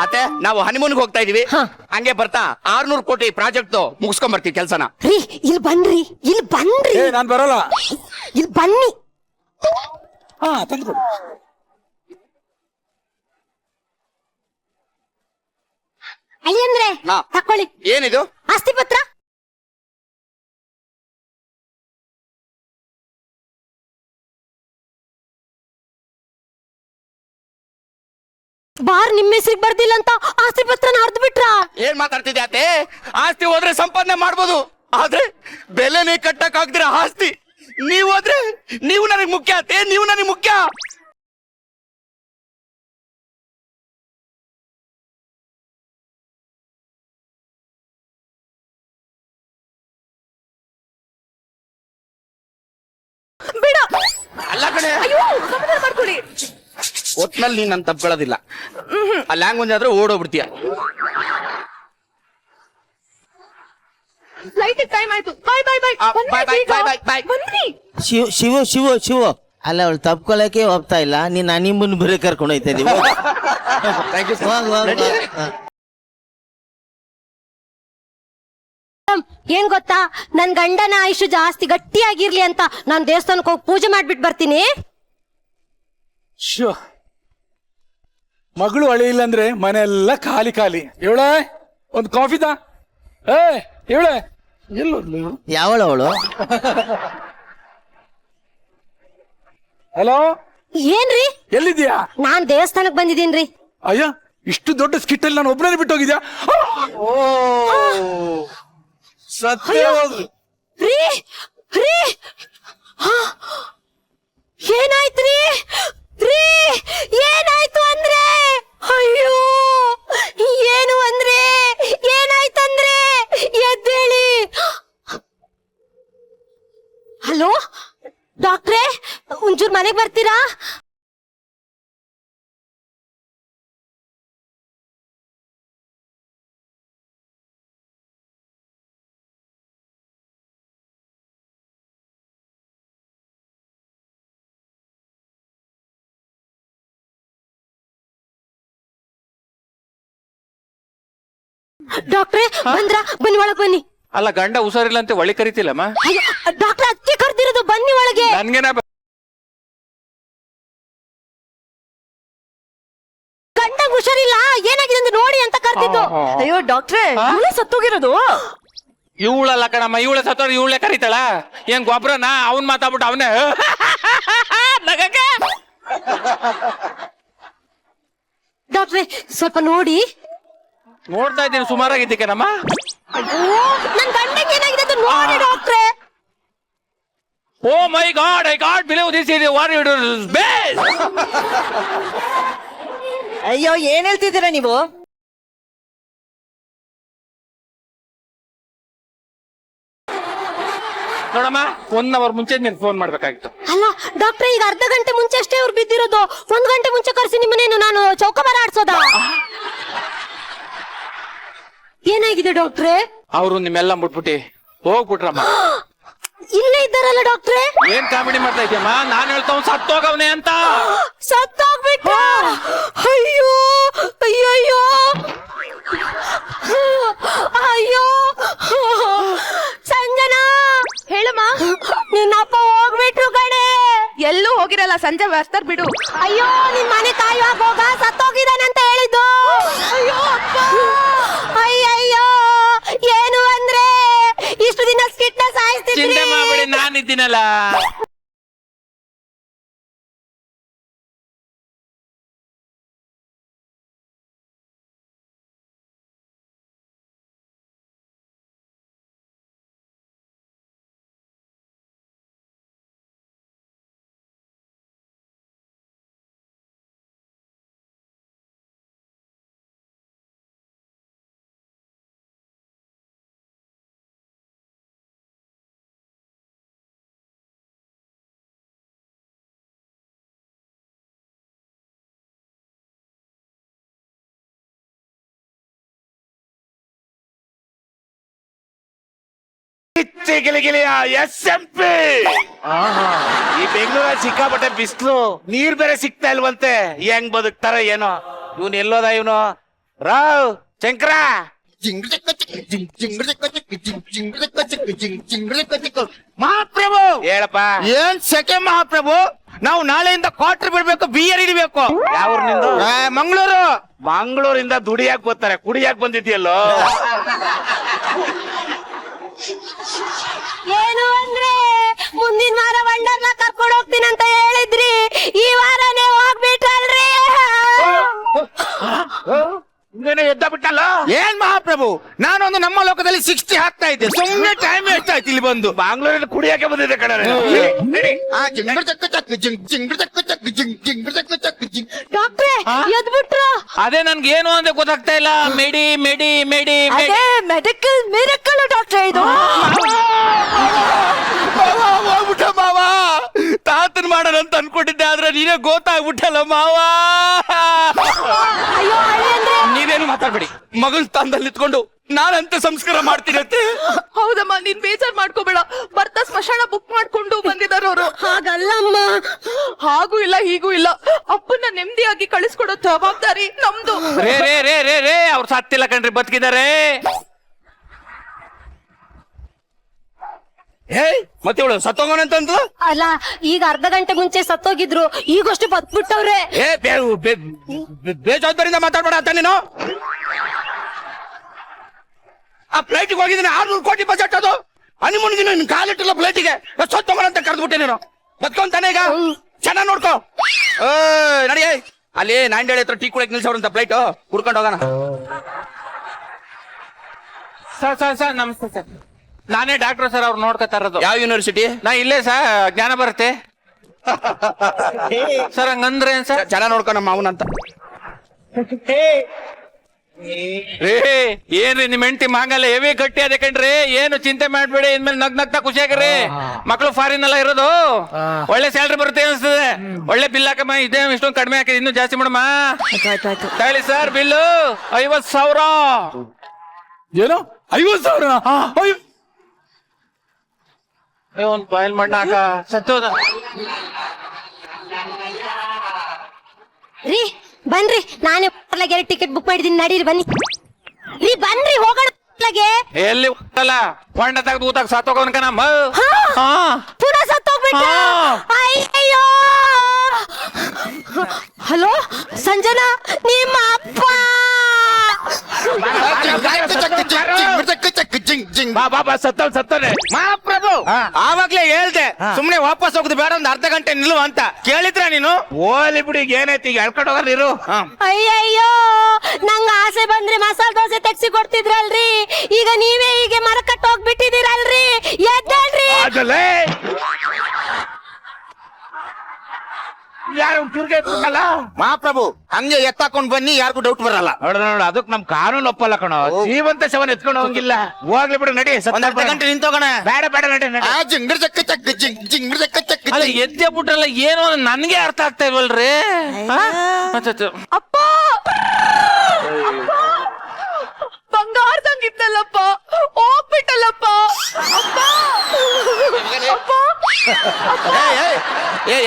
ಅತ್ತೆ, ನಾವು ಹನಿಮೂನ್ಗೆ ಹೋಗ್ತಾ ಇದೀವಿ. ಹಂಗೆ ಬರ್ತಾ 600 ಕೋಟಿ ಪ್ರಾಜೆಕ್ಟ್ ಮುಗಿಸ್ಕೊಂಡ್ ಬರ್ತೀವಿ ಕೆಲ್ಸನ. ರೀ, ಇಲ್ಲಿ ಬನ್ರಿ. ನಾನ್ ಬರಲ್ಲ. ಇಲ್ಲಿ ಬನ್ನಿ. ತಂದ್ಕೊಡು. ಅಳಿಯಂದ್ರೆ ತಕೊಳ್ಳಿ. ಏನಿದು? ಆಸ್ತಿ ಪತ್ರ. ಬಾರ್ ನಿಮ್ಮ ಹೆಸರಿಗೆ ಬರ್ದಿಲ್ಲ ಅಂತ ಆಸ್ತಿ ಪತ್ರನ ಹರಿದು ಬಿಟ್ರ? ಏನ್ ಮಾತಾಡ್ತಿದ್ಯಾ ಅತ್ತೆ? ಆಸ್ತಿ ಹೋದ್ರೆ ಸಂಪಾದನೆ ಮಾಡ್ಬೋದು, ಆದ್ರೆ ಬೆಲೆನೇ ಕಟ್ಟಕ್ ಆಗ್ದಿರ ಆಸ್ತಿ ನೀವು ಹೋದ್ರೆ ನೀವು ನನಗೆ ಮುಖ್ಯ ಅತ್ತೆ, ನೀವು ನನಗೆ ಮುಖ್ಯ. ಬಿಡ. ಅಲ್ಲ ಕಣೆ, ಸಮಾಧಾನ ಮಾಡ್ಕೊಳ್ಳಿ. ಒಟ್ನಲ್ಲಿ ನೀನ್ ನನ್ ತಪ್ಕೊಳ್ಳೋದಿಲ್ಲ. ಆ ಲ್ಯಾಂಗ್ವೇಜ್ ಆದ್ರೆ ಓಡೋಗ್ಬಿಡ್ತೀಯ. ಫ್ಲೈಟ್ ಟೈಮ್ ಆಯ್ತು. ಬಾಯ್ ಬಾಯ್ ಬಾಯ್. ಬಾಯ್. ಬನ್ನಿ. ಶಿವು ಅಲ್ಲ, ಅವಳು ತಪ್ಕೊಳಕ್ಕೆ ಹೋಗ್ತಾ ಇಲ್ಲ, ನೀನ್ ಹನಿಮೂನ್ ಬರೀ ಕರ್ಕೊಂಡು ಹೋಯ್ತಾ ಇದೀವಿ. ಏನ್ ಗೊತ್ತಾ, ನನ್ ಗಂಡನ ಆಯುಷ್ ಜಾಸ್ತಿ ಗಟ್ಟಿಯಾಗಿರ್ಲಿ ಅಂತ ನಾನ್ ದೇವಸ್ಥಾನಕ್ಕೆ ಹೋಗಿ ಪೂಜೆ ಮಾಡ್ಬಿಟ್ಟು ಬರ್ತೀನಿ. ಮಗಳು ಅಳಿಯಿಲ್ಲ ಅಂದ್ರೆ ಮನೆಯೆಲ್ಲ ಖಾಲಿ. ಇವಳೆ ಒಂದು ಕಾಫಿದಾ? ಇವಳೆ ಎಲ್ಲೋದ್ಲು? ಯಾವಳವಳು? ಹಲೋ, ಏನ್ರಿ? ಎಲ್ಲಿದ್ಯಾ? ನಾನ್ ದೇವಸ್ಥಾನಕ್ ಬಂದಿದ್ದೀನ್ರಿ. ಅಯ್ಯ, ಇಷ್ಟು ದೊಡ್ಡ ಸ್ಕಿಟ್ ಅಲ್ಲಿ ನಾನು ಒಬ್ಬನೇ ಬಿಟ್ಟು ಹೋಗಿದ್ಯಾ? ಸತ್ಯ. ರೀ ರೀ, ಏನಾಯ್ತ್ರಿ? ರೀ, ಏನಾಯ್ತು ಅಂದ್ರೆ ಹಲೋ ಡಾಕ್ಟ್ರೇ, ಒಂಚೂರು ಮನೆಗೆ ಬರ್ತೀರಾ? ಡಾಕ್ಟ್ರೇ ಬಂದ್ರ? ಬನ್ನಿ ಒಳಗ್ ಬನ್ನಿ. ಅಲ್ಲ ಗಂಡ ಹುಷಾರಿಲ್ಲ ಅಂತ ಒಳ್ಳೆ ಕರಿತಿಲ್ಲಮ್ಮ. ಅಯ್ಯೋ ಡಾಕ್ಟ್ರೆ, ಅದಕ್ಕೆ ಕರ್ದಿರೋದು, ಬನ್ನಿ ಒಳಗೆ. ನನ್ಗೇನ ಗಂಡಂಗ್ ಹುಷಾರಿಲ್ಲ, ಏನಾಗಿದೆ ಅಂತ ನೋಡಿ ಅಂತ ಕರ್ದಿದ್ದು. ಅಯ್ಯೋ ಡಾಕ್ಟ್ರೆ, ಸತ್ತೋಗಿರೋದು. ಇವಳಲ್ಲ ಕಣಮ್ಮ, ಇವಳ ಸತ್ತೋರು ಇವಳೇ ಕರೀತಾಳ. ಏನ್ ಗೊಬ್ಬರನ ಅವ್ನ್ ಮಾತಾಡ್ಬಿಟ್ಟು ಅವನೇ ನಗಕ್ಕೆ. ಡಾಕ್ಟ್ರೆ ಸ್ವಲ್ಪ ನೋಡಿ. ನೋಡ್ತಾ ಇದ್ದೀನಿ ಸುಮಾರಾಗಿದ್ದಕ್ಕೆ ನಮ್ಮ. ನನ್ ಗಂಡಂಗೆ ಏನಾಗಿದೆ ಅಂತ ನೋಡಿ ಡಾಕ್ಟ್ರೆ. Oh my God, I got believe this is what you do best. ಅಯ್ಯೋ ಏನ್ ಹೇಳ್ತಿದ್ದೀರಾ ನೀವು? ನೋಡಮ್ಮ, 1 ಅವರ್ ಮುಂಚೆ ನೀನ್ ಫೋನ್ ಮಾಡ್ಬೇಕಾಗಿತ್ತು. ಅಲ್ಲ ಡಾಕ್ಟ್ರೆ, ಈಗ ಅರ್ಧ ಗಂಟೆ ಮುಂಚೆ ಅಷ್ಟೇ ಅವ್ರು ಬಿದ್ದಿರೋದು. 1 ಗಂಟೆ ಮುಂಚೆ ಕರ್ಸಿ ನಿಮ್ಮನೇನು ನಾನು ಚೌಕಬಾರ ಆಡ್ಸೋದ? ಏನಾಗಿದೆ ಡಾಕ್ಟ್ರೆ? ಅವರು ನಿಮ್ಮೆಲ್ಲ ಮುಟ್ಬಿಟ್ಟಿ ಹೋಗ್ಬಿಟ್ರಮ್ಮ. ಇಲ್ಲೇ ಇದ್ದಾರಲ್ಲ ಡಾಕ್ಟ್ರೆ. ಏನ್ ಕಾಮಿಡಿ ಮಾಡ್ತಾ ಇದ್ಯಮ್ಮ? ನಾನ್ ಹೇಳ್ತಾವ್ ಸತ್ತೋಗವ್ನೆ ಅಂತ. ಸತ್ತೋಗ್ಬಿಟ್ಟ? ಅಯ್ಯೋ ಅಯ್ಯೋ ಅಯ್ಯೋ. ಸಂಜನಾ ಹೇಳಮ್ಮ. ನಿನ್ನಪ್ಪ ಹೋಗ್ಬಿಟ್ರು ಕಣೆ. ಎಲ್ಲೂ ಹೋಗಿರಲ್ಲ, ಸಂಜೆ ಬರ್ತಾರ ಬಿಡು. ಅಯ್ಯೋ ನಿನ್ ಮನೆ ಕಾಯುವಾಗ ಹೋಗ, ಸತ್ತೋಗಿದ್ದಾನೆ ಅಂತ ಹೇಳಿದ್ದು. ಅಯ್ಯೋ ಅಪ್ಪ. ಅಯ್ಯಯ್ಯೋ, ಏನು ಅಂದ್ರೆ ಇಷ್ಟು ದಿನ ಸ್ಕಿಟ್ನ ಸಾಯಿಸ್ತಿದ್ರಿ. ಚಿಂತೆ ಮಾಡ್ಬೇಡಿ, ನಾನಿದ್ದೀನಲ್ಲ. SMP ಈ ಬೆಂಗಳೂರ ಸಿಕ್ಕಾಪಟ್ಟೆ ಬಿಸ್ಲು, ನೀರ್ ಬೇರೆ ಸಿಗ್ತಾ ಇಲ್ವಂತೆ. ಹೆಂಗ್ ಬದುಕ್ತಾರ ಏನೋ. ಇವನ್ ಎಲ್ಲೋದ ಇವನು? ರಾವ್ ಶಂಕರ, ಮಹಾಪ್ರಭು ಹೇಳಪ್ಪ. ಏನ್ ಸೆಕೆ ಮಹಾಪ್ರಭು, ನಾವು ನಾಳೆಯಿಂದ ಕ್ವಾರ್ಟರ್ ಬಿಡ್ಬೇಕು, ಬಿಯರ್ ಹಿಡಿಬೇಕು. ಯಾವ್ರಿಂದ? ಮಂಗಳೂರು. ಮಂಗಳೂರಿಂದ ದುಡಿಯಾಕ್ ಬರ್ತಾರೆ, ಕುಡಿಯಾಕ್ ಬಂದಿದ್ಯಲ್ಲೋ. ಏನು ಅಂದ್ರೆ ಮುಂದಿನ ವಾರ ವಂಡರ್ಲಾ ಕರ್ಕೊಂಡು ಹೋಗ್ತೀನಿ ಅಂತ ಹೇಳಿದ್ರಿ, ಈ ವಾರನೇ ಹೋಗ್ಬಿಟ್ರಲ್ರಿ. ಎದ್ದ ಬಿಟ್ಟಲ್ಲ. ಏನ್ ಮಹಾಪ್ರಭು, ನಾನೊಂದು ನಮ್ಮ ಲೋಕದಲ್ಲಿ 60 ಹಾಕ್ತಾ ಇದ್ದೆ, ಸುಮ್ಮನೆ ಟೈಮ್ ವೇಸ್ಟ್ ಆಯ್ತು ಇಲ್ಲಿ ಬಂದು. ಮಂಗಳೂರಲ್ಲಿ ಕುಡಿಯಾಕೆ ಬಂದಿದ್ದೆ ಕಣ. ಡಾಕ್ಟ್ರೆ ಎದ್ಬಿಟ್ರು. ಅದೇ ನನ್ಗೆ ಏನು ಅಂತ ಗೊತ್ತಾಗ್ತಾ ಇಲ್ಲ. ಮೆಡಿ ಮೆಡಿ ಮೆಡಿ ಅದೇ ಮೆಡಿಕಲ್ ಮಿರಕಲ್ ಡಾಕ್ಟ್ರೆ ಇದು. ಹೋಗ್ಬಿಟ್ಟ ಮಾವ, ತಾತನ್ ಮಾಡೋಣ ಅಂತ ಅನ್ಕೊಂಡಿದ್ದೆ, ಆದ್ರೆ ನೀನೇ ಗೊತ್ತಾಗ್ಬಿಟ್ಟಲ್ಲ ಮಾವ. ಅಯ್ಯೋ ಹಳ್ಳಿ ಅಂದ್ರೆ ನೀವೇನು ಮಾತಾಡ್ಬೇಡಿ, ಮಗನ್ ಸ್ಥಾನದಲ್ಲಿ ನಿಂತ್ಕೊಂಡು ನಾನಂತ ಸಂಸ್ಕಾರ ಮಾಡ್ತೀನಿ ಅಂತೆ. ಹೌದಮ್ಮ, ನೀನ್ ಬೇಜಾರ್ ಮಾಡ್ಕೋಬೇಡ. ಬರ್ತಾ ಸ್ಮಶಾನ ಬುಕ್ ಮಾಡ್ಕೊಂಡು ಬಂದಿದಾರ ಅವರು. ಹಾಗಲ್ಲಮ್ಮ. ಹಾಗೂ ಇಲ್ಲ ಹೀಗೂ ಇಲ್ಲ, ಅಪ್ಪನ ನೆಮ್ಮದಿಯಾಗಿ ಕಳಿಸ್ಕೊಡೋ ಜವಾಬ್ದಾರಿ ನಮ್ದು. ರೇ ರೇ ರೇ ರೇ ರೇ ಅವ್ರು ಸತ್ತಿಲ್ಲ ಕಣ್ರಿ, ಬದುಕಿದ್ದಾರೆ. ಮತ್ತೆ ಇವಳು ಸತ್ತೋಗೋಣಂತಂದು. ಅಲ್ಲ ಈಗ ಅರ್ಧ ಗಂಟೆ ಮುಂಚೆ ಸತ್ತೋಗಿದ್ರು, ಈಗಷ್ಟು ಬದ್ಬಿಟ್ಟವ್ರೆ. ಬೇಜವಾಬ್ದಾರಿಯಿಂದ ಮಾತಾಡ್ಬೇಡ ಅಂತ ನೀನು. ಆ ಫ್ಲೈಟಿಗೆ ಹೋಗಿದ್ದೀನಿ, 600 ಕೋಟಿ ಬಜೆಟ್ ಅದು. ಹನಿಮೂನ್ಗೆ ನಿನ್ ಕಾಲಿಟ್ಟಿಲ್ಲ ಫ್ಲೈಟಿಗೆ, ಸತ್ತೋಗೋಣಂತ ಕರೆದ್ಬಿಟ್ಟೆ ನೀನು. ಬದ್ಕೊಂತಾನೆ ಈಗ, ಚೆನ್ನಾಗ್ ನೋಡ್ಕೋ. ನಡಿ ಅಲ್ಲಿ 9 ಹತ್ರ ಟೀ ಕುಡಿಯಕ್ ನಿಲ್ಸವ್ರಂತ ಫ್ಲೈಟ್, ಕುಡ್ಕೊಂಡು ಹೋಗೋಣ. ಸರ್ ನಮಸ್ತೆ ಸರ್. ನಾನೇ ಡಾಕ್ಟರ್ ಸರ್, ಅವ್ರು ನೋಡ್ಕೊತಾ ಇರೋದು. ಯಾವ ಯೂನಿವರ್ಸಿಟಿ? ನಾ ಇಲ್ಲೇ ಸರ್, ಜ್ಞಾನ ಬರುತ್ತೆ ಸರ್. ಹಂಗಂದ್ರೆ ಏನ್ ಸರ್? ಚೆನ್ನಾಗ್ ನೋಡ್ಕೊ ನಮ್ಮ ಅವನಂತ. ರೇ ಏನ್ರಿ ನಿಮ್ ಹೆಂಡತಿ ಮಾಂಗಲ್ಯ ಹೆವಿ ಗಟ್ಟಿ ಅದೇ ಕಣ್ರಿ, ಏನು ಚಿಂತೆ ಮಾಡ್ಬೇಡಿ. ಇನ್ಮೇಲೆ ನಗ್ನಗ್ತಾ ಖುಷಿಯಾಗಿರಿ. ಮಕ್ಳು ಫಾರಿನ್ ಎಲ್ಲ ಇರೋದು, ಒಳ್ಳೆ ಸ್ಯಾಲ್ರಿ ಬರುತ್ತೆ ಅನ್ಸ್ತದೆ. ಒಳ್ಳೆ ಬಿಲ್ ಹಾಕಮ್ಮ, ಇದೇ ಇಷ್ಟೊಂದು ಕಡಿಮೆ ಹಾಕಿದ್ ಇನ್ನೂ ಜಾಸ್ತಿ ಮಾಡಮ್ಮ. ತಗೊಳ್ಳಿ ಸರ್ ಬಿಲ್ಲು 50,000. ಏನು 50,000? ಒಂದ್ ಬಾಯ್ಲ್ ಮಣ್ಣ ಹಾಕ ಸತ್ತೋದ. ರೀ ಬನ್ರಿ, ನಾನೇ ಟಿಕೆಟ್ ಬುಕ್ ಮಾಡಿದೀನಿ, ನಡೀರಿ ಬನ್ನಿ. ರೀ ಬನ್ರಿ ಹೋಗೋಣ. ಎಲ್ಲಿ ಹೋಗಲ್ಲ, ಹೊಂಡ ತೆಗ್ದು ಊತಾಗ ಸತ್ತೋಗೋನ್ ಕಣಮ್ಮ. ಪುನಃ ಸತ್ತೋಗ್ಬಿಟ್ಟ. ಅಯ್ಯಯ್ಯೋ. ಹಲೋ ಸಂಜನಾ, ನಿಮ್ಮ ಅಪ್ಪ. ಬಾ ಸತ್ತವ್ರೆ. ಮಹಾಪ್ರಭು ಆವಾಗ್ಲೇ ಹೇಳ್ದೆ ಸುಮ್ನೆ ವಾಪಸ್ ಹೋಗುದು ಬೇಡ, ಒಂದ್ ಅರ್ಧ ಗಂಟೆ ನಿಲ್ಲುವ ಅಂತ. ಕೇಳಿದ್ರ ನೀನು? ಓಲಿ ಬಿಡಿ, ಈಗ ಏನೈತಿ, ಈಗ ಎಳ್ಕೊಂಡು ಹೋಗೋದು ಇರು. ಅಯ್ಯಯ್ಯೋ, ನಂಗ ಆಸೆ ಬಂದ್ರೆ ಮಸಾಲ ದೋಸೆ ತೆಗ್ಸಿ ಕೊಡ್ತಿದ್ರಲ್ರಿ, ಈಗ ನೀವೇ ಹೀಗೆ ಮರಕಟ್ಟು ಹೋಗ್ಬಿಟ್ಟಿದ್ದೀರಲ್ರಿ. ಎದ್ದೇಳ್ರಿ. ಆಗಲೇ ಯಾರು ತಿರ್ಗಿ ಎತ್ತಲ್ಲ. ಮಹಾಪ್ರಭು ಹಂಗೆ ಎತ್ತಾಕೊಂಡ್ ಬನ್ನಿ, ಯಾರಿಗೂ ಡೌಟ್ ಬರಲ್ಲ. ನೋಡ ಅದಕ್ಕೆ ನಮ್ ಕಾನೂನು ಒಪ್ಪಲ್ಲ ಕಣೋ. ಜೀವಂತ ಶವನ್ ಎತ್ಕೊಂಡು ಹೋಗಿಲ್ಲ. ಹೋಗ್ಲಿ ಬಿಡು, ನಡಿ. ಒಂದ್ ಅರ್ಧ ಗಂಟೆ ನಿಂತೋಗೋಣ. ಬೇಡ ನಡಿ. ಜಿಂಗ್ರ ಚಕ್ಕ ಚಕ್ಕ ಜಿಂಗ್ರ ಚಕ್ಕ ಚಕ್ಕ. ಅಲ್ಲ ಎದ್ದೆ ಬಿಟ್ರಲ್ಲ, ಏನು ನನ್ಗೆ ಅರ್ಥ ಆಗ್ತಾ ಇಲ್ವಲ್ರಿ. ಅಪ್ಪ ಬಂಗಾರದಂಗಿದ್ನಲ್ಲಪ್ಪ, ಹೋಗ್ಬಿಟ್ಟಲ್ಲಪ್ಪ.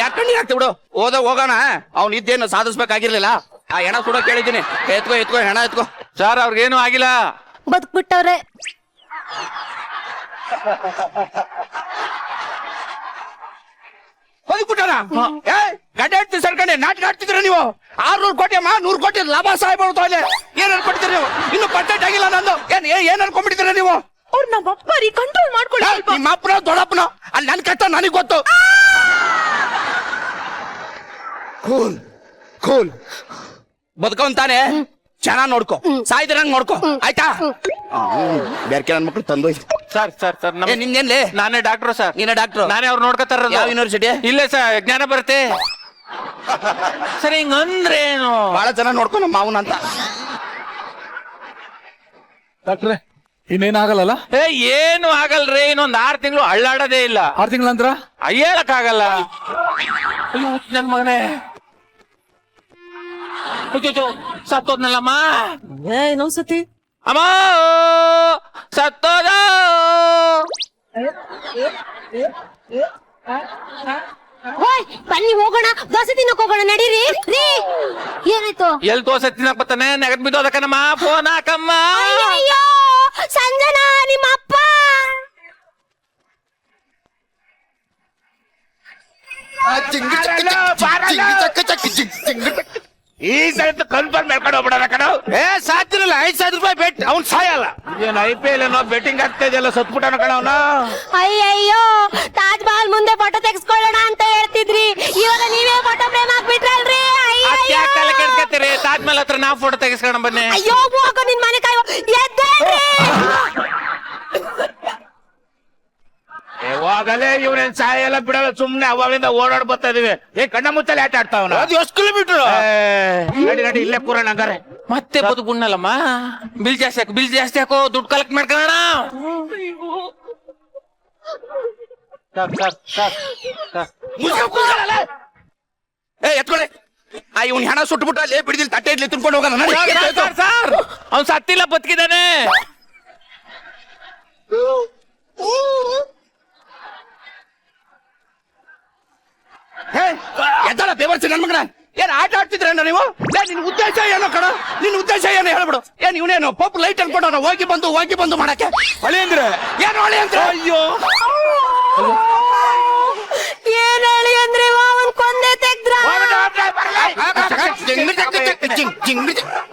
ಯಾಕಂಡಿ ಆಗ್ತಿ ಬಿಡು, ಹೋಗೋಣ. ಅವ್ನ ಇದ್ದೇನು ಸಾಧಿಸ್ಬೇಕಾಗಿರ್ಲಿಲ್ಲ. ಆ ಹೆಣ ಸುಡೋ ಕೇಳಿದ್ದೀನಿ. ಎತ್ಕೋ ಹೆಣ ಎತ್ಕೋ. ಸರ್ ಅವ್ರಿಗೇನು ಆಗಿಲ್ಲ, ಬದುಕ್ಬಿಟ್ಟವ್ರೆ. ಹೋಗ್ಬಿಟ್ಟಾರ. ಗಡ್ಡೆ ಇಟ್ಟು ಸರ್ಕಂಡೆ ನಾಟಕ ಆಡ್ತಿದ್ರ ನೀವು. 600 ಕೋಟಿ ಅಮ್ಮ, 100 ಕೋಟಿ ಲಾಭ ಸಾಯ್ಬೋದು. ಅಲ್ಲಿ ಏನ್ ಅನ್ಕೊಡ್ತೀರಿ ನೀವು? ಇನ್ನು ಪರ್ಸೆಂಟ್ ಆಗಿಲ್ಲ ನಂದು. ಏನ್ ಅನ್ಕೊಂಡ್ಬಿಡ್ತೀರ ನೀವು? ಅವ್ರು ನಮ್ಮ ಅಪ್ಪ ರೀ, ಕಂಟ್ರೋಲ್ ಮಾಡ್ಕೊಳ್ಳಿ. ನಿಮ್ಮ ಅಪ್ಪನ ದೊಡ್ಡಪ್ಪನ ಅಲ್ಲಿ ನನ್ ಕಷ್ಟ ನನಗ್ ಗೊತ್ತು. ಕೂಲ್ ಬದುಕವಂತಾನೆ, ಚೆನ್ನಾಗ್ ನೋಡ್ಕೊ, ಸಾಯ್ದಿರಂಗ್ ನೋಡ್ಕೊ, ಆಯ್ತಾ? ಬೇರೆ ನನ್ ಮಕ್ಳು ತಂದು. ಸರ್ ನಿನ್ನೇನ್ಲೇ? ನಾನೇ ಡಾಕ್ಟ್ರು ಸರ್. ನೀನೇ ಡಾಕ್ಟ್ರು? ನಾನೇ ಅವ್ರು ನೋಡ್ಕೊತಾರ. ಯಾವ ಯೂನಿವರ್ಸಿಟಿ? ಇಲ್ಲೇ ಸರ್, ಜ್ಞಾನ ಬರುತ್ತೆ ಸರ್. ಹಿಂಗಂದ್ರೇನು? ಬಹಳ ಚೆನ್ನಾಗ್ ನೋಡ್ಕೊ ನಮ್ಮ ಮಾವನ ಅಂತ. ಡಾಕ್ಟ್ರೆ ಇನ್ನೇನಾಗಲ್ಲ? ಏನು ಆಗಲ್ರಿ, ಇನ್ನೊಂದ್ 6 ತಿಂಗಳು ಅಳ್ಳಾಡೋದೇ ಇಲ್ಲ. 6 ತಿಂಗಳಂದ್ರ ಹೇಳಕ್ ಆಗಲ್ಲ. ನನ್ ಮಗನೇ ಸತ್ತೋದ್ನಲ್ಲಮ್ಮ. ಇನ್ನೊಂದ್ಸತಿ ಅಮ್ಮ ಸತ್ತೋದ. ಹೋಯ್ ಬನ್ನಿ ಹೋಗೋಣ, ದೋಸೆ ತಿನ್ನಕ್ ಹೋಗೋಣ, ನಡೀರಿ. ರೀ ಏನಾಯ್ತು? ಎಲ್ ದೋಸೆ ತಿನ್ನಕ್ ಬರ್ತಾನೆ, ನೆಗದ್ ಬಿದ್ದೋದಕ್ಕನಮ್ಮ. ಫೋನ್ ಹಾಕಮ್ಮ. ಅಯ್ಯಯ್ಯೋ, ಸಂಜನಾ ನಿಮ್ಮ ಅಪ್ಪ. ಈ ಸರಿ ಕನ್ಫರ್ಮ್ ಹೇಳ್ಕೊಂಡು ಹೋಗ್ಬಿಡೋಣ ಕಣ. ಸಾಧ್ಯ 5,000 ರೂಪಾಯಿ ಬೆಟ್. ಅವ್ನ್ ಸಾಯಲ್ಲ. ಏನ್ IPL ಏನೋ ಬೆಟ್ಟಿಂಗ್ ಆಗ್ತಾ ಇದೆಯಲ್ಲ, ಸತ್ಬಿಟ್ಟಾನ ಕಣ ಅವನು. ಅಯ್ಯಯ್ಯೋ, ತಾಜ್ ಮಹಲ್ ಮುಂದೆ ಫೋಟೋ ತೆಗೆಸ್ಕೊಳ್ಳೋಣ ಅಂತ ಹೇಳ್ತಿದ್ರಿ, ಇವಾಗ ನೀವೇ ಫೋಟೋ ಫ್ರೇಮ್ ಹಾಕ್ಬಿಟ್ರಲ್ರಿ. ತಲೆ ಕೆಡ್ಸ್ಕೊತೀರಿ, ತಾಜ್ ಮಹಲ್ ಹತ್ರ ನಾವು ಫೋಟೋ ತೆಗಿಸ್ಕೋಣ ಬನ್ನಿ. ಅಯ್ಯೋ ಹೋಗೋ ನಿನ್ ಮನೆ ಕಾಯೋ. ಎದ್ದೇಳ್ರಿ. ಹೋಗಲೇ, ಇವ್ನೇನ್ ಸಾಯಲ್ಲ ಬಿಡಲ್ಲ, ಸುಮ್ನೆ ಅವಾಗಿಂದ ಓಡಾಡ್ ಬರ್ತಾ ಇದೀವಿ. ಕಣ್ಣ ಮುಚ್ಚಲ್ಲಿ ಆಟ ಆಡ್ತಾವನ. ಅದು ಎಷ್ಟು ಕಿಲೋಮೀಟರ್? ನಡಿ ಇಲ್ಲೇ ಕೂರೋಣ ಹಂಗಾರೆ. ಮತ್ತೆ ಬದುಕುಣ್ಣಲ್ಲಮ್ಮ. ಬಿಲ್ ಜಾಸ್ತಿ ಹಾಕೋ, ದುಡ್ಡು ಕಲೆಕ್ಟ್ ಮಾಡ್ಕೊಳ್ಳೋಣ. ಎತ್ಕೊಳ್ಳಿ. ಇವ್ನ ಹಣ ಸುಟ್ಬಿಟ್ಟು ಅಲ್ಲಿ ಬಿಡಿದಿಲ್ ತಟ್ಟೆ ಇಡ್ಲಿ ತಿನ್ಕೊಂಡು ಹೋಗೋಣ. ಸರ್ ಅವ್ನ್ ಸತ್ತಿಲ್ಲ, ಬದುಕಿದಾನೆ. ಎದ್ದಳ ಬೇವರ್ಸಿ ನನ್ ಮಗನ. ಏನ್ ಆಟ ಆಡ್ತಿದ್ರೇನ ನೀವು? ನಿನ್ ಉದ್ದೇಶ ಏನೋ ಕಣ, ನಿನ್ ಉದ್ದೇಶ ಏನು ಹೇಳ್ಬಿಡು. ಇವನೇನು ಪಪ್ ಲೈಟ್ ಅನ್ಕೊಂಡ ಹೋಗಿ ಬಂದು ಮಾಡಕ್ಕೆ ಹೊಳೆ ಅಂದ್ರೆ ಏನು ಹೊಳೆ ಅಂತ? ಅಯ್ಯೋ ಏನ್ ಹೇಳಿ ಅಂದ್ರೆ ಅವನ್ ಕೊಂದೆ ತೆಗ್ದ್ರ.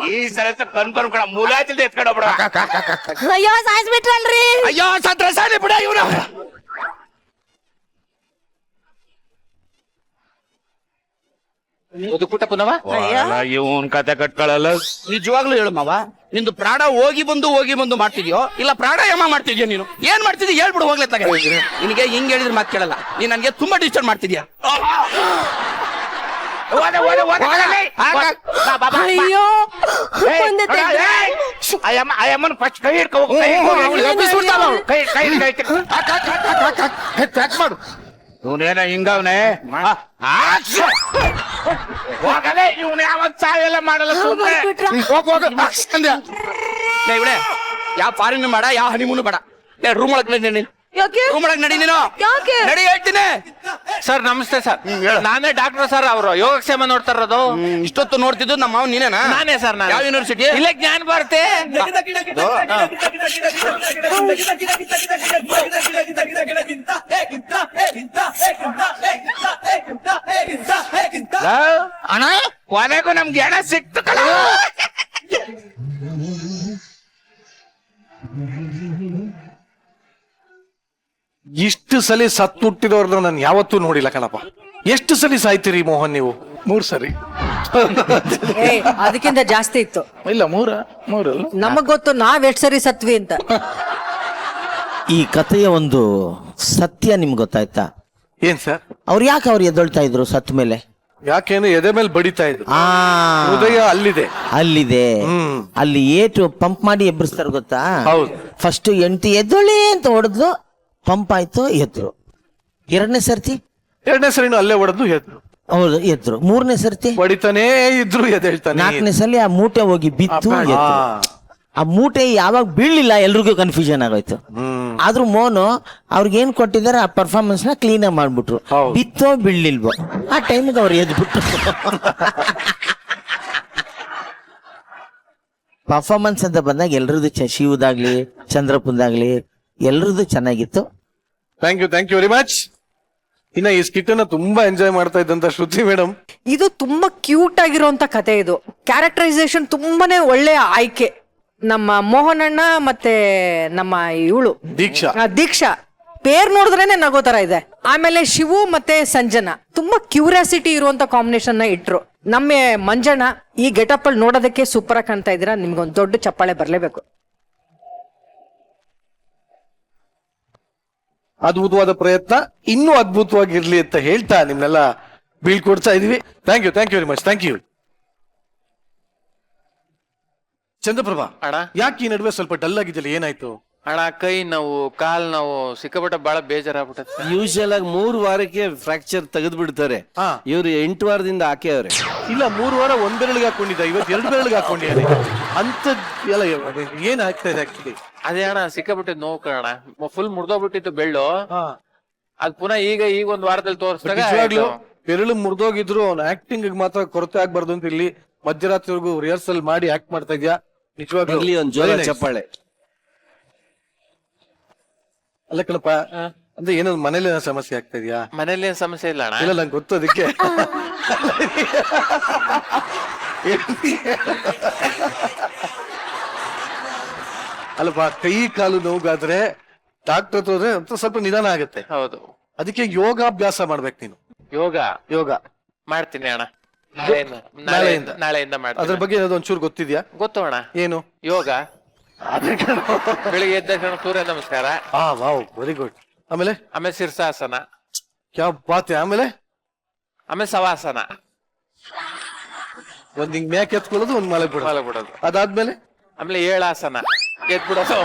ಈ ಸಲ ಕನ್ಫರ್ಮ್ ಕಣ, ಮೂಲಾಚಿಲ್ದೆ ಎತ್ಕೊಂಡು ಹೋಗ್ಬಿಡ. ಅಯ್ಯೋ ಸಾಯಿಸ್ಬಿಟ್ರಲ್ರಿ. ಅಯ್ಯೋ ಸತ್ರ ಸಾಲಿ ಬಿಡ ಇವನು. ಬದುಕುಟ ಪುನವ ಇವನ್ ಕತೆ ಕಟ್ಕೊಳ್ಳಲ್ಲ. ನಿಜವಾಗ್ಲೂ ಹೇಳು ಮಾವ, ನಿಂದು ಪ್ರಾಣ ಹೋಗಿ ಬಂದು ಮಾಡ್ತಿದ್ಯೋ ಇಲ್ಲ ಪ್ರಾಣಾಯಾಮ ಮಾಡ್ತಿದ್ಯೋ? ನೀನು ಏನ್ ಮಾಡ್ತಿದ್ಯ ಹೇಳ್ಬಿಡು ಹೋಗ್ಲತ್ತಾಗ. ನಿನಗೆ ಹಿಂಗ್ ಹೇಳಿದ್ರೆ ಮಾತು ಕೇಳಲ್ಲ. ನೀನ್ ನನ್ಗೆ ತುಂಬಾ ಡಿಸ್ಟರ್ಬ್ ಮಾಡ್ತಿದ್ಯಾ. ಅಯ್ಯೋ ಒಂದೇ ತೆಗ್ದು. ಅಯ್ಯಮ್ಮನ ಫಸ್ಟ್ ಕೈ ಹಿಡ್ಕೊ ಹೋಗು, ಕೈ ಹಿಡ್ಕೊ ಹೋಗು. ಕೈ ಕೈ ಕೈ ಟ್ರ್ಯಾಕ್ ಮಾಡು. ಇವನೇನ ಹಿಂಗವ್ನೆ ಹೋಗಲೇ, ಇವನು ಯಾವತ್ ಸಾಯಲ್ಲ ಮಾಡಲ್ಲ ಸುಮ್ನೆ. ಹೋಗ್ ಅಂದೆ. ಇವಳೆ ಯಾವ ಫಾರಿನ್ ಬೇಡ, ಯಾವ ಹನಿಮೂನು ಬೇಡ. ರೂಮ್ ಒಳಗ್ ನಡಿ ನೀನು. ಯಾಕೆ ರೂಮ್ ಒಳಗ್ ನಡಿ ನೀನು. ಯಾಕೆ ನಡಿ ಹೇಳ್ತೀನಿ. ಸರ್ ನಮಸ್ತೆ ಸರ್, ನಾನೇ ಡಾಕ್ಟರ್ ಸರ್. ಅವರು ಯೋಗಕ್ಷೇಮ ನೋಡ್ತಾ ಇರೋದು. ಇಷ್ಟೊತ್ತು ನೋಡ್ತಿದ್ದು ನಮ್ಮ ಮಾವ ನೀನೇನಾ? ನಾನೇ ಸರ್. ನಾನು ಯಾವ ಯೂನಿವರ್ಸಿಟಿ? ಇಲ್ಲೇ ಜ್ಞಾನ ಭಾರತಿ. ಅಣ್ಣ ಕೊನೆಗೂ ನಮ್ಗೆ ಹಣ ಸಿಕ್ತು ಕಣ. ಇಷ್ಟು ಸಲ ಸತ್ ಮುಟ್ಟಿದವ್ರನ್ನ ನಾನು ಯಾವತ್ತೂ ನೋಡಿಲ್ಲ ಕಣಪ್ಪ. ಎಷ್ಟು ಸಲ ಸಾಯ್ತೀರಿ ಮೋಹನ್ ನೀವು? 3 ಸರಿ. ಅದಕ್ಕಿಂತ ಜಾಸ್ತಿ ಇತ್ತು. ಇಲ್ಲ 3 ನಮಗ್ ಗೊತ್ತು ನಾವ್ ಎಷ್ಟ್ ಸರಿ ಸತ್ವಿ ಅಂತ. ಈ ಕಥೆಯ ಒಂದು ಸತ್ಯ ನಿಮ್ಗೆ ಗೊತ್ತಾಯ್ತಾ? ಏನ್ ಸರ್? ಅವ್ರು ಯಾಕೆ ಅವ್ರು ಎದ್ದೊಳ್ತಾ ಇದ್ರು ಸತ್ ಮೇಲೆ? ಯಾಕೇನು ಎದೆ ಮೇಲೆ ಬಡಿತಾ ಇದ್ರು. ಆ ಹೃದಯ ಅಲ್ಲಿದೆ. ಅಲ್ಲಿದೆ. ಅಲ್ಲಿ ಏಟು ಪಂಪ್ ಮಾಡಿ ಎಬ್ಬರಿಸ್ತಾರೆ ಗೊತ್ತಾ? ಹೌದು. ಫಸ್ಟ್ ಎಂಟಿ ಎದ್ದೊಳ್ಳಿ ಅಂತ ಹೊಡೆದ್ಲು, ಪಂಪ್ ಆಯ್ತು, ಎದ್ರು. ಎರಡನೇ ಸರ್ತಿ ಸರಿನೂ ಅಲ್ಲೇ ಹೊಡೆದು ಎದ್ರು. ಹೌದು, ಎದ್ರು. ಮೂರನೇ ಸರ್ತಿ ಹೊಡಿತಾನೇ ಇದ್ರು, ಎದ್ದೇಳ್ತಾನೆ. ನಾಲ್ಕನೇ ಸಲ ಆ ಮೂಟೆ ಹೋಗಿ ಬಿತ್ತು, ಎದ್ರು. ಆ ಮೂಟೆ ಯಾವಾಗ ಬೀಳಲಿಲ್ಲ ಎಲ್ರಿಗೂ ಕನ್ಫ್ಯೂಷನ್ ಆಗೋಯ್ತು. ಆದ್ರೂ ಮೋನು ಅವ್ರಿಗೇನ್ ಕೊಟ್ಟಿದ್ದಾರೆ ಆ ಪರ್ಫಾರ್ಮೆನ್ಸ್ ನ ಕ್ಲೀನ್ ಆಗಿ ಮಾಡ್ಬಿಟ್ರು. ಬಿತ್ತೋ ಬೀಳ್ಲಿಲ್ವೋ ಆ ಟೈಮಿಗೆ ಅವ್ರು ಎದ್ಬಿಟ್ರು. ಪರ್ಫಾರ್ಮೆನ್ಸ್ ಅಂತ ಬಂದಾಗ ಎಲ್ರದ್ದು ಶಿವದಾಗ್ಲಿ ಚಂದ್ರಪ್ಪಂದಾಗ್ಲಿ ಎಲ್ರದ್ದು ಚೆನ್ನಾಗಿತ್ತು. Thank you very much. ಇನ್ನ ಈ ಸ್ಕಿಟ್ ಅನ್ನ ತುಂಬಾ ಎಂಜಾಯ್ ಮಾಡ್ತಾ ಇದ್ದಂತ ಶ್ರುತಿ ಮೇಡಮ್. ಇದು ತುಂಬಾ ಕ್ಯೂಟ್ ಆಗಿರುವಂತ ಕತೆ. ಇದು ಕ್ಯಾರೆಕ್ಟರೈಸೇಷನ್ ತುಂಬಾನೇ ಒಳ್ಳೆ ಆಯ್ಕೆ. ನಮ್ಮ ಮೋಹನ್ ಅಣ್ಣ ಮತ್ತೆ ನಮ್ಮ ಇವಳು ದೀಕ್ಷಾ ಪೇರ್ ನೋಡಿದ್ರೇನೆ ನಗೋ ತರ ಇದೆ. ಆಮೇಲೆ ಶಿವು ಮತ್ತೆ ಸಂಜನಾ ತುಂಬಾ ಕ್ಯೂರಿಯಾಸಿಟಿ ಇರುವಂತ ಕಾಂಬಿನೇಷನ್ ನ ಇಟ್ರು. ನಮ್ಮ ಮಂಜಣ್ಣ ಈ ಗೆಟಪ್ ಅಲ್ಲಿ ನೋಡೋದಕ್ಕೆ ಸೂಪರ್ ಆಗಿ ಕಾಣ್ತಾ ಇದ್ದೀರಾ. ನಿಮ್ಗೊಂದು ದೊಡ್ಡ ಚಪ್ಪಾಳೆ ಬರ್ಲೇಬೇಕು. ಅದ್ಭುತವಾದ ಪ್ರಯತ್ನ, ಇನ್ನೂ ಅದ್ಭುತವಾಗಿರ್ಲಿ ಅಂತ ಹೇಳ್ತಾ ನಿಮ್ನೆಲ್ಲ ಬೀಳ್ಕೊಡ್ತಾ ಇದೀವಿ. Thank you very much. Thank you. Chandraprabha ಅಣ್ಣ, ಯಾಕೆ ಈ ನಡುವೆ ಸ್ವಲ್ಪ ಡಲ್ ಆಗಿದ್ದಿಲ್ಲ? ಏನಾಯ್ತು ಅಣ್ಣ? ಕೈ ನೋವು, ಕಾಲ್ ನೋವು, ಸಿಕ್ಕಾಪಟ್ಟೆ ಬಹಳ ಬೇಜಾರಾಗ್ಬಿಟ್ಟೆ. ಯೂಶಲ್ ಆಗಿ 3 ವಾರಕ್ಕೆ ಫ್ರಾಕ್ಚರ್ ತೆಗೆದು ಬಿಡ್ತಾರೆ. ಇವ್ರು 8 ವಾರದಿಂದ ಹಾಕ್ಯವ್ರೆ. ಇಲ್ಲ 3 ವಾರ ಒಂದ್ ಬೆರಳಿಗೆ ಹಾಕೊಂಡಿದ್ದ, ಇವತ್ತು 2 ಬೆರಳಿಗೆ ಹಾಕೊಂಡಿದ್ದಾನೆ ಅಂತ ಎಲ್ಲ. ಏನ್ ಆಗ್ತಾ ಇದೆ ಆಕ್ಚುಲಿ? ಅದೇ ಅಣ್ಣ, ಸಿಕ್ಕಾಪಟ್ಟೆ ನೋವು ಕಣ. ಫುಲ್ ಮುರ್ದೋಗ್ಬಿಟ್ಟಿತ್ತು ಬೆಳ್ಳು. ಅದ್ ಪುನಃ ಈಗ ಒಂದ್ ವಾರದಲ್ಲಿ ತೋರಿಸಿದಾಗ ಬೆರಳು ಮುರಿದೋಗಿದ್ರು ಅವ್ನು ಆಕ್ಟಿಂಗ್ ಮಾತ್ರ ಕೊರತೆ ಆಗ್ಬಾರ್ದು ಅಂತ ಇಲ್ಲಿ ಮಧ್ಯರಾತ್ರಿವರೆಗೂ ರಿಹರ್ಸಲ್ ಮಾಡಿ ಆಕ್ಟ್ ಮಾಡ್ತಾ ಇದ್ಯಾ. ನಿಜವಾಗ್ಲೂ ಒಂದ್ ಜೋರ ಚಪ್ಪಾಳೆ. ಅಲ್ಲ ಕಣಪ್ಪ, ಅಂದ್ರೆ ಏನಾದ್ರು ಮನೇಲಿ ಸಮಸ್ಯೆ ಆಗ್ತಾ ಇದೆಯಾ? ಮನೇಲಿ ಏನ್ ಸಮಸ್ಯೆ ಇಲ್ಲ ಅಣ್ಣ. ಇಲ್ಲ ನಂಗೆ ಗೊತ್ತು ಅದಕ್ಕೆ. ಅಲ್ಲಪ್ಪ, ಕೈ ಕಾಲು ನೋವಾದ್ರೆ ಡಾಕ್ಟರ್ ಹೋದ್ರೆ ಅಂತ ಸ್ವಲ್ಪ ನಿಧಾನ ಆಗುತ್ತೆ. ಹೌದು, ಅದಕ್ಕೆ ಯೋಗಾಭ್ಯಾಸ ಮಾಡ್ಬೇಕು ನೀನು. ಯೋಗ ಮಾಡ್ತೀನಿ ಅಣ್ಣ. ನಾಳೆಯಿಂದ ಮಾಡ್ತೀನಿ. ಅದ್ರ ಬಗ್ಗೆ ಏನಾದ್ರು ಒಂಚೂರು ಗೊತ್ತಿದ್ಯಾ? ಗೊತ್ತು ಅಣ್ಣ. ಏನು ಯೋಗ? ಬೆಳಿಗ್ಗೆ ಎದ್ದ ತಕ್ಷಣ ಸೂರ್ಯ ನಮಸ್ಕಾರ. Wow, very good. ಆಮೇಲೆ ಶೀರ್ಷಾಸನ. ಕ್ಯಾ ಬಾತ್. ಆಮೇಲೆ ಶವಾಸನ. ಒಂದ್ ಹಿಂಗ್ ಮ್ಯಾಕ್ ಎತ್ಕೊಳ್ಳೋದು, ಒಂದ್ ಮಲಗ್ ಬಿಡೋದು. ಅದಾದ್ಮೇಲೆ ಏಳಾಸನ, ಎದ್ಬಿಡೋದು.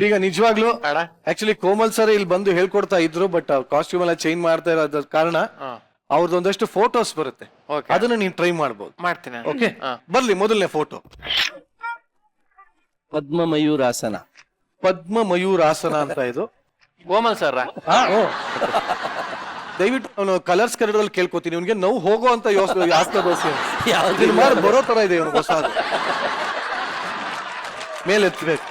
ಈಗ ನಿಜವಾಗ್ಲು ಅಣ್ಣ, ಆಕ್ಚುಲಿ ಕೋಮಲ್ ಸರ್ ಇಲ್ಲಿ ಬಂದು ಹೇಳ್ಕೊಡ್ತಾ ಇದ್ರು, ಬಟ್ ಕಾಸ್ಟ್ಯೂಮ್ ಎಲ್ಲ ಚೇಂಜ್ ಮಾಡ್ತಾ ಇರೋದ್ರ ಕಾರಣ ಅವ್ರದ್ದು ಒಂದಷ್ಟು ಫೋಟೋಸ್ ಬರುತ್ತೆ, ಅದನ್ನ ನೀನ್ ಟ್ರೈ ಮಾಡ್ಬೋದು. ಮಾಡ್ತೀನಿ. ಓಕೆ, ಬರ್ಲಿ ಮೊದಲನೇ ಫೋಟೋ. ಪದ್ಮ ಮಯೂರಾಸನ. ಪದ್ಮ ಮಯೂರಾಸನ ಅಂತ ಇದು. ಕೋಮಲ್ ಸರ್ ದಯವಿಟ್ಟು ಅವನು ಕಲರ್ಸ್ ಕನ್ನಡದಲ್ಲಿ ಕೇಳ್ಕೊತೀನಿ. ಇವ್ನಿಗೆ ನೋವು ಹೋಗೋ ಅಂತ ಆಸ್ತ ದೋಸೆ ಬರೋ ತರ ಇದೆ ಇವನು. ಹೊಸ ಮೇಲೆ ಎತ್ತಬೇಕು.